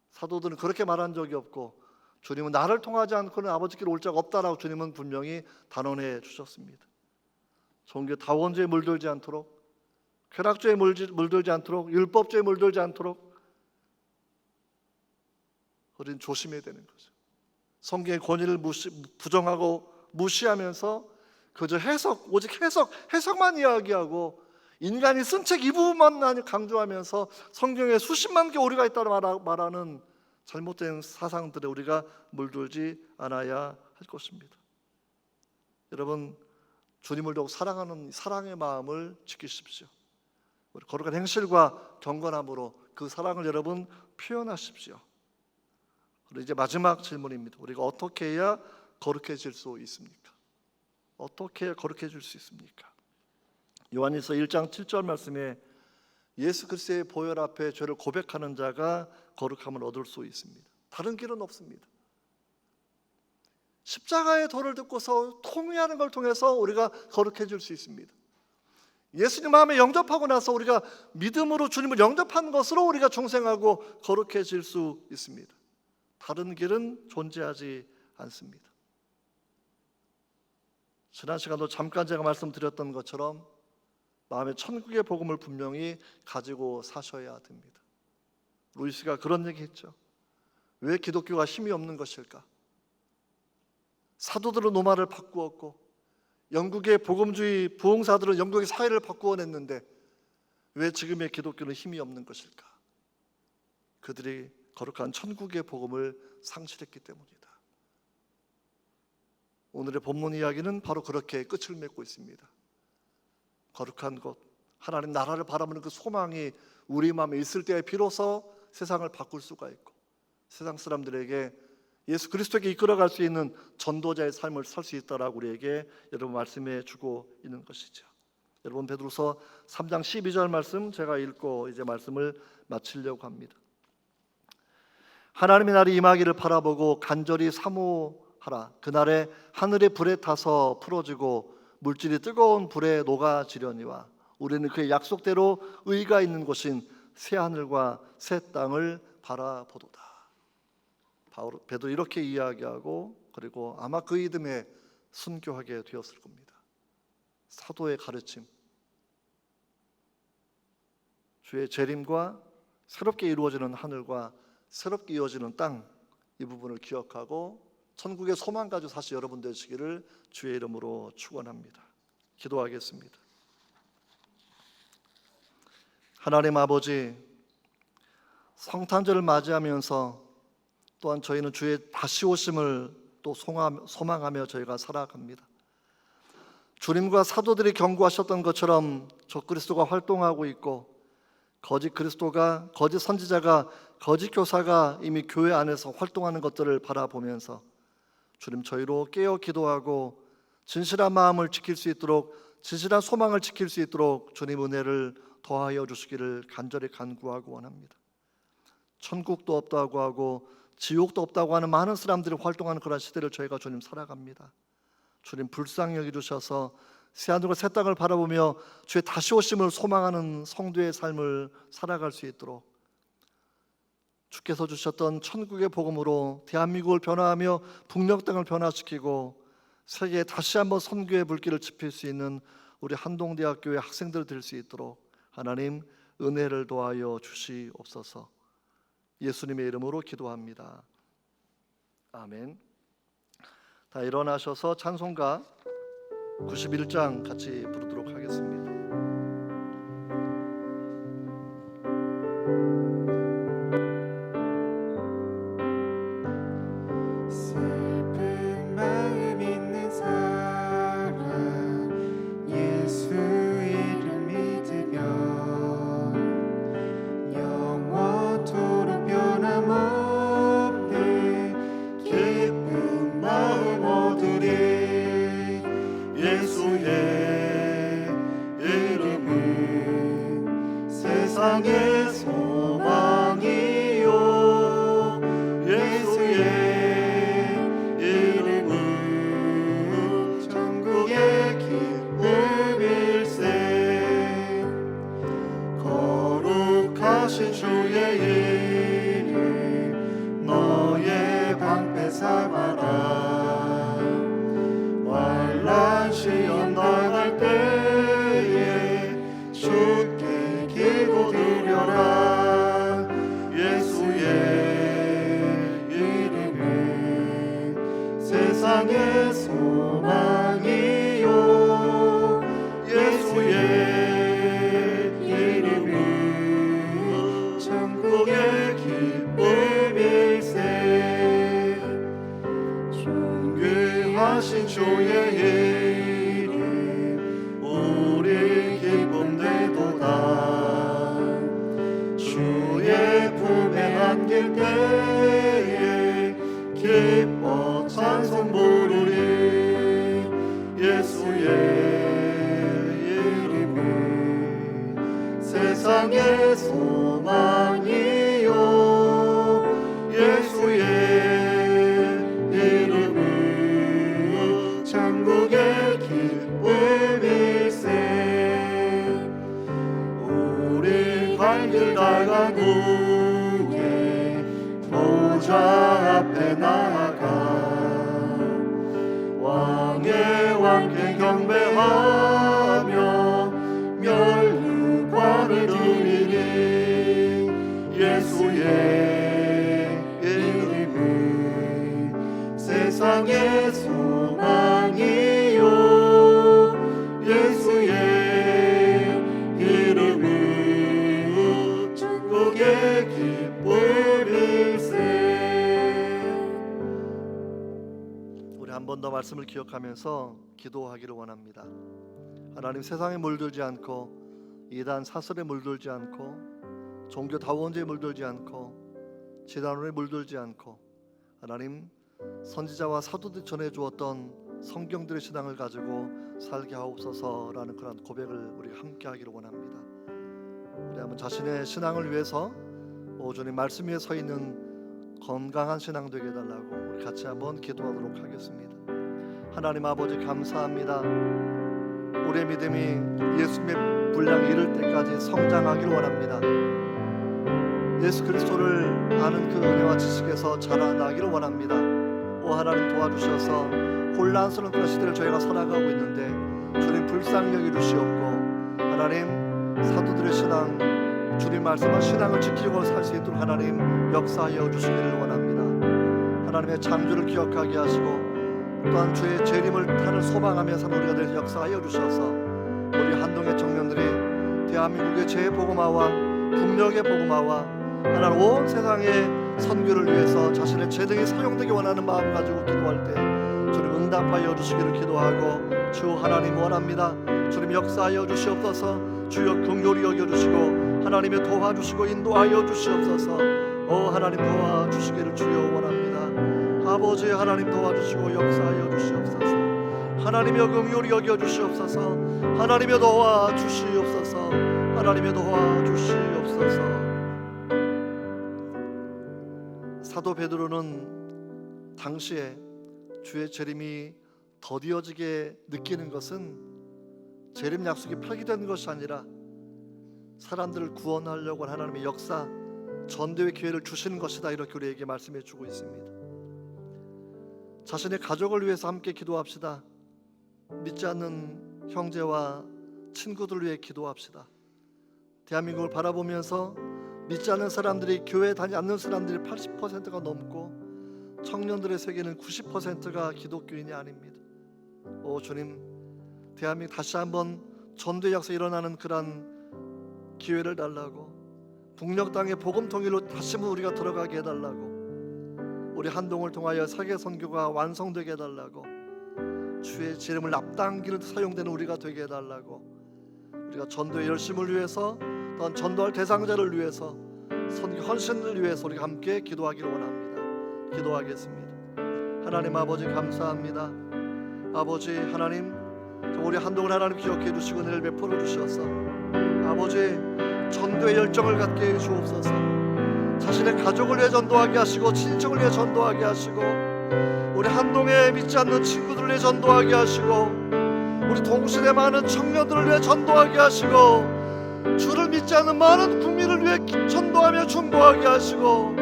사도들은 그렇게 말한 적이 없고 주님은 나를 통하지 않고는 아버지께로 올 자가 없다라고 주님은 분명히 단언해 주셨습니다. 종교 다원주의에 물들지 않도록, 쾌락주의에 물들지 않도록, 율법주의에 물들지 않도록 우리는 조심해야 되는 거죠. 성경의 권위를 부정하고 무시하면서 그저 오직 해석만 이야기하고 인간이 쓴 책 이 부분만 강조하면서 성경에 수십만 개 오류가 있다고 말하는 잘못된 사상들에 우리가 물들지 않아야 할 것입니다. 여러분, 주님을 더욱 사랑하는 사랑의 마음을 지키십시오. 우리 거룩한 행실과 경건함으로 그 사랑을 여러분 표현하십시오. 그리고 이제 마지막 질문입니다. 우리가 어떻게 해야 거룩해질 수 있습니까? 어떻게 해야 거룩해질 수 있습니까? 요한일서 1장 7절 말씀에 예수 그리스도의 보혈 앞에 죄를 고백하는 자가 거룩함을 얻을 수 있습니다. 다른 길은 없습니다. 십자가의 도를 듣고서 통회하는 걸 통해서 우리가 거룩해질 수 있습니다. 예수님 마음에 영접하고 나서 우리가 믿음으로 주님을 영접한 것으로 우리가 중생하고 거룩해질 수 있습니다. 다른 길은 존재하지 않습니다. 지난 시간도 잠깐 제가 말씀드렸던 것처럼 마음의 천국의 복음을 분명히 가지고 사셔야 됩니다. 루이스가 그런 얘기했죠. 왜 기독교가 힘이 없는 것일까? 사도들은 노마를 바꾸었고 영국의 복음주의 부흥사들은 영국의 사회를 바꾸어냈는데 왜 지금의 기독교는 힘이 없는 것일까? 그들이 거룩한 천국의 복음을 상실했기 때문이다. 오늘의 본문 이야기는 바로 그렇게 끝을 맺고 있습니다. 거룩한 것, 하나님 나라를 바라보는 그 소망이 우리 마음에 있을 때에 비로소 세상을 바꿀 수가 있고 세상 사람들에게 예수 그리스도에게 이끌어갈 수 있는 전도자의 삶을 살 수 있다라고 우리에게 여러분 말씀해 주고 있는 것이죠. 여러분 베드로서 3장 12절 말씀 제가 읽고 이제 말씀을 마치려고 합니다. 하나님의 날이 임하기를 바라보고 간절히 사모하라. 그날에 하늘의 불에 타서 풀어지고 물질이 뜨거운 불에 녹아지려니와 우리는 그의 약속대로 의가 있는 곳인 새 하늘과 새 땅을 바라보도다. 베드로 이렇게 이야기하고 그리고 아마 그 이듬해 순교하게 되었을 겁니다. 사도의 가르침, 주의 재림과 새롭게 이루어지는 하늘과 새롭게 이어지는 땅, 이 부분을 기억하고 천국의 소망 가지고 사실 여러분 되시기를 주의 이름으로 축원합니다. 기도하겠습니다. 하나님 아버지, 성탄절을 맞이하면서 또한 저희는 주의 다시 오심을 또 소망하며 저희가 살아갑니다. 주님과 사도들이 경고하셨던 것처럼 적그리스도가 활동하고 있고 거짓 그리스도가, 거짓 선지자가, 거짓 교사가 이미 교회 안에서 활동하는 것들을 바라보면서 주님 저희로 깨어 기도하고 진실한 마음을 지킬 수 있도록, 진실한 소망을 지킬 수 있도록 주님 은혜를 더하여 주시기를 간절히 간구하고 원합니다. 천국도 없다고 하고 지옥도 없다고 하는 많은 사람들이 활동하는 그런 시대를 저희가 주님 살아갑니다. 주님 불쌍히 여겨주셔서 새하늘과 새 땅을 바라보며 주의 다시 오심을 소망하는 성도의 삶을 살아갈 수 있도록 주께서 주셨던 천국의 복음으로 대한민국을 변화하며 북녘 땅을 변화시키고 세계에 다시 한번 선교의 불길을 지필 수 있는 우리 한동대학교의 학생들 될 수 있도록 하나님 은혜를 더하여 주시옵소서. 예수님의 이름으로 기도합니다. 아멘. 다 일어나셔서 찬송가 91장 같이 부르도록 하겠습니다. 슬픈 마음 있는 사람 예수 주의 이름 우리 기쁨 되도다. 주의 품에 안길 때에 기뻐 찬송 부르리. 예수의 이름은 세상의 소망이요 예수의 이름은 천국의 기쁨일세. 우리 발길 다가 그의 보좌 앞에 나아가 왕의 왕께 경배하며 멸류관을 드리니. 예수의 이름은 세상의 소망이요 예수의 이름은 천국의 기쁨일세. 우리 한 번 더 말씀을 기억하면서 기도하기를 원합니다. 하나님, 세상에 물들지 않고 이단 사설에 물들지 않고 종교 다원제에 물들지 않고 지단원에 물들지 않고 하나님, 선지자와 사도들이 전해주었던 성경들의 신앙을 가지고 살게 하옵소서라는 그런 고백을 우리가 함께 하기를 원합니다. 우리 한번 자신의 신앙을 위해서 주님 말씀 위에 서 있는 건강한 신앙 되게 해달라고 우리 같이 한번 기도하도록 하겠습니다. 하나님 아버지, 감사합니다. 우리의 믿음이 예수님의 분량에 이를 때까지 성장하기를 원합니다. 예수 그리스도를 아는 그 은혜와 지식에서 자라나기를 원합니다. 오 하나님, 도와주셔서 혼란스러운 그런 시대를 저희가 살아가고 있는데 주님 불쌍히 여겨주시옵고, 하나님 사도들의 신앙, 주님 말씀한 신앙을 지키고 살 수 있도록 하나님 역사하여 주시기를 원합니다. 하나님의 창조를 기억하게 하시고 또한 주의 재림을 타는 소망하며 사는 우리가 될 역사하여 주셔서 우리 한동의 청년들이 대한민국의 재복음화와 북녘의 복음화와 하나님 온 세상의 선교를 위해서 자신의 재능이 사용되기 원하는 마음 가지고 기도할 때 주님 응답하여 주시기를 기도하고, 주 하나님 원합니다. 주님 역사하여 주시옵소서. 주여 긍휼히 여겨주시고 하나님의 도와주시고 인도하여 주시옵소서. 오 하나님, 도와주시기를 주여 원합니다. 아버지 하나님, 도와주시고 역사하여 주시옵소서. 하나님의 긍휼히 여겨주시옵소서. 하나님의 도와주시옵소서. 하나님의 도와주시옵소서. 사도 베드로는 당시에 주의 재림이 더디어지게 느끼는 것은 재림 약속이 폐기된 것이 아니라 사람들을 구원하려고 하나님의 역사, 전도의 기회를 주시는 것이다, 이렇게 우리에게 말씀해 주고 있습니다. 자신의 가족을 위해서 함께 기도합시다. 믿지 않는 형제와 친구들을 위해 기도합시다. 대한민국을 바라보면서 믿지 않는 사람들이, 교회에 다니지 않는 사람들이 80%가 넘고 청년들의 세계는 90%가 기독교인이 아닙니다. 오 주님, 대한민국 다시 한번 전도의 역사 일어나는 그런 기회를 달라고, 북녘 땅의 복음 통일로 다시 한번 우리가 들어가게 해달라고, 우리 한동을 통하여 세계 선교가 완성되게 해달라고, 주의 지름을 앞당기는 사용되는 우리가 되게 해달라고, 우리가 전도의 열심을 위해서, 또한 전도할 대상자를 위해서, 선교 헌신을 위해서 우리가 함께 기도하기를 원합니다. 기도하겠습니다. 하나님 아버지, 감사합니다. 아버지 하나님, 우리 한동을 하나님 기억해 주시고 은혜를 베풀어 주셔서 아버지 전도의 열정을 갖게 해 주옵소서. 자신의 가족을 위해 전도하게 하시고, 친척을 위해 전도하게 하시고, 우리 한동에 믿지 않는 친구들을 위해 전도하게 하시고, 우리 동시대 많은 청년들을 위해 전도하게 하시고, 주를 믿지 않는 많은 국민을 위해 전도하며 중보하게 하시고,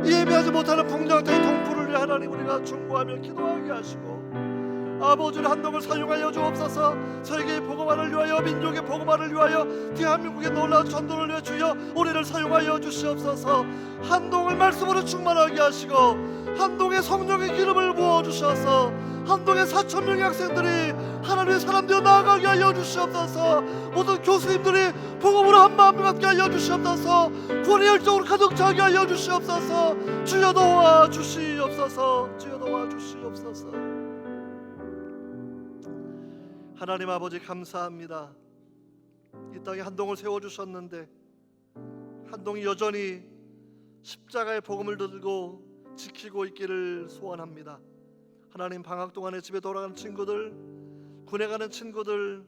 예배하지 못하는 북녘 땅의 동포를 위해 하나님 우리가 중보하며 기도하게 하시고, 아버지를 한동을 사용하여 주옵소서. 세계의 복음화를 위하여, 민족의 복음화를 위하여, 대한민국의 놀라운 전도를 위해 주여 우리를 사용하여 주시옵소서. 한동을 말씀으로 충만하게 하시고, 한동의 성령의 기름을 부어주셔서 한동의 4,000명의 학생들이 하나님의 사람 되어 나아가게 하여 주시옵소서. 모든 교수님들이 복음으로 한마음 갖게 하여 주시옵소서. 구원의 열정으로 가득 차게 하여 주시옵소서. 주여 도와주시옵소서. 주여 도와주시옵소서. 하나님 아버지 감사합니다. 이 땅에 한동을 세워주셨는데 한동이 여전히 십자가의 복음을 들고 지키고 있기를 소원합니다. 하나님, 방학 동안에 집에 돌아가는 친구들, 군에 가는 친구들,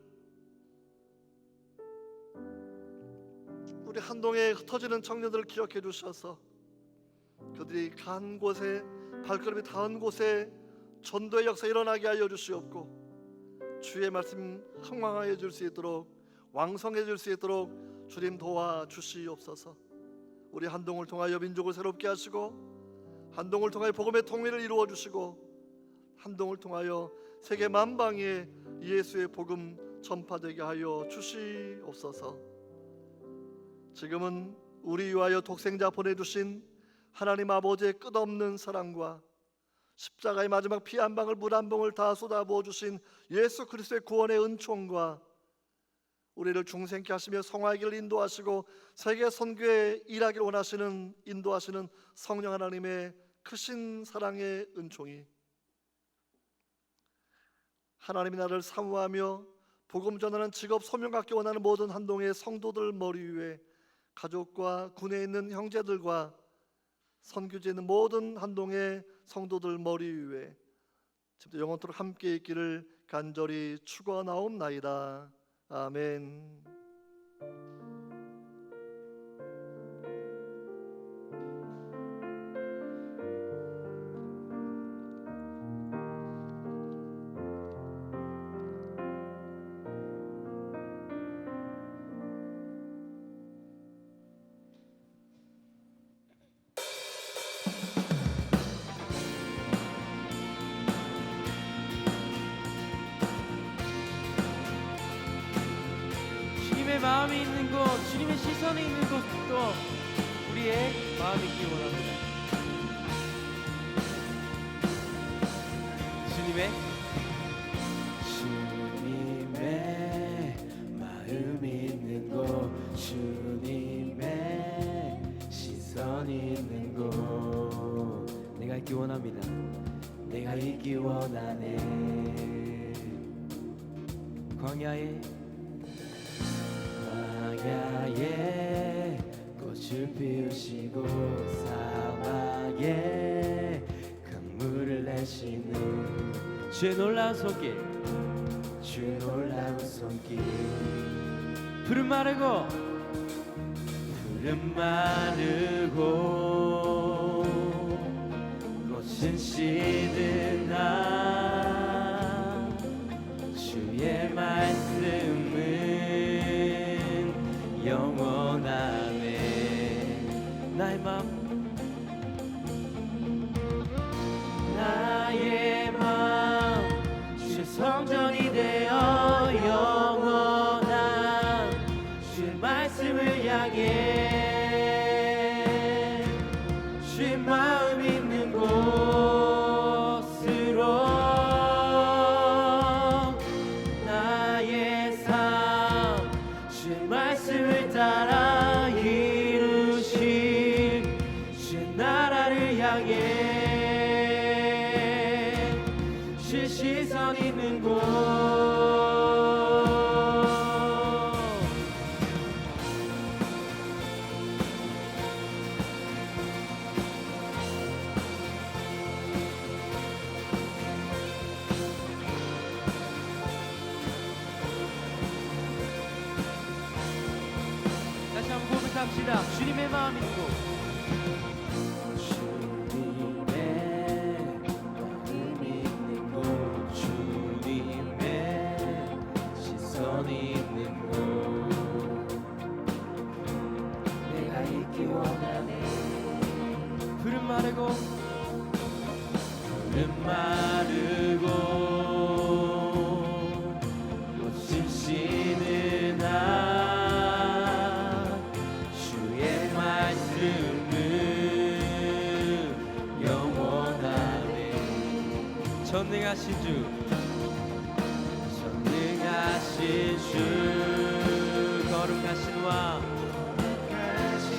우리 한동에 흩어지는 청년들을 기억해 주셔서 그들이 간 곳에, 발걸음이 닿은 곳에 전도의 역사 일어나게 하여 주시옵고 주의 말씀 흥왕하여 줄 수 있도록, 왕성해 줄 수 있도록 주님 도와주시옵소서. 우리 한동을 통하여 민족을 새롭게 하시고 한동을 통하여 복음의 통일을 이루어 주시고 한동을 통하여 세계 만방에 예수의 복음 전파되게 하여 주시옵소서. 지금은 우리 위하여 독생자 보내주신 하나님 아버지의 끝없는 사랑과 십자가의 마지막 피 한 방울 물 한 방울 다 쏟아부어 주신 예수 그리스도의 구원의 은총과 우리를 중생케 하시며 성화의 길을 인도하시고 세계 선교에 일하기를 원하시는 인도하시는 성령 하나님의 크신 사랑의 은총이 하나님이 나를 사모하며 복음 전하는 직업 소명 갖기 원하는 모든 한동의 성도들 머리 위에, 가족과 군에 있는 형제들과 선교지에 있는 모든 한동의 성도들 머리 위에 지금도 영원토록 함께 있기를 간절히 축원하옵나이다. 아멘. 주님의 마음이 있는 곳, 주님의 시선이 있는 곳도 우리의 마음이 있기 원합니다. 주님의 마음이 있는 곳, 주님의 시선이 있는 곳, 내가 있기 원합니다. 내가 있기 원하네. 광야에 꽃을 피우시고 사막에 강물을 내시는 주의 놀라운 손길, 주의 놀라운 손길. 푸른 마르고 푸른 마르고 꽃은 시든 날 주의 말씀은 영원하네. 나의 마음, 나의 마음 주의 성전이 되어 영원한 주의 말씀을 향해 주의 마음 있는 곳으로 나의 삶 주의 말씀을 따라 이루신 주의 나라를 향해 주의 시선 있는 곳. 다시 한번 고백합시다. 주님의 마음 있는 곳, 푸른 마르고 꽃을 시는 날 주의 말씀은 영원하네. 전능하신 주, 전능하신 주 거룩하신 왕, 하신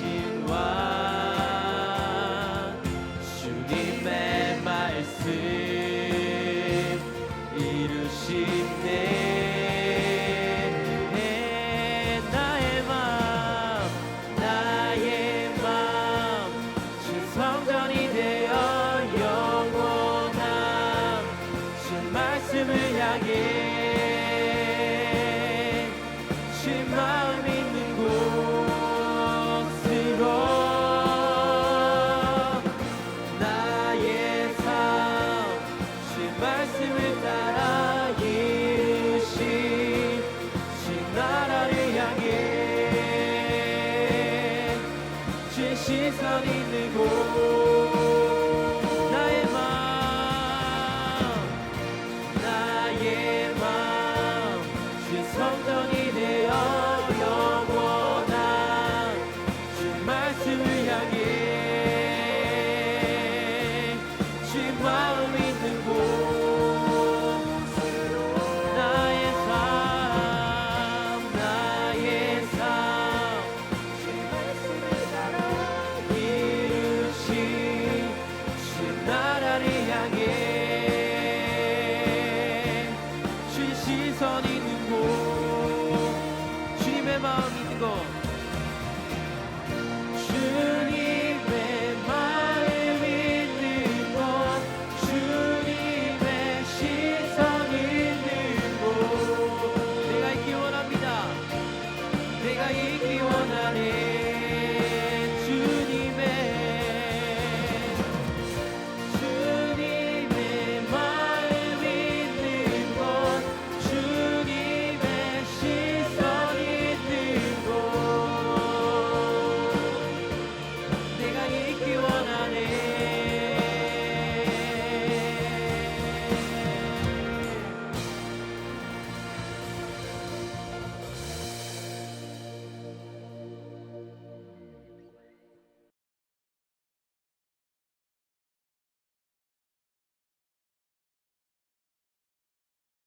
왕 주님의 말씀 이루시네. 성전이 되어 영원한 주 말씀을 향해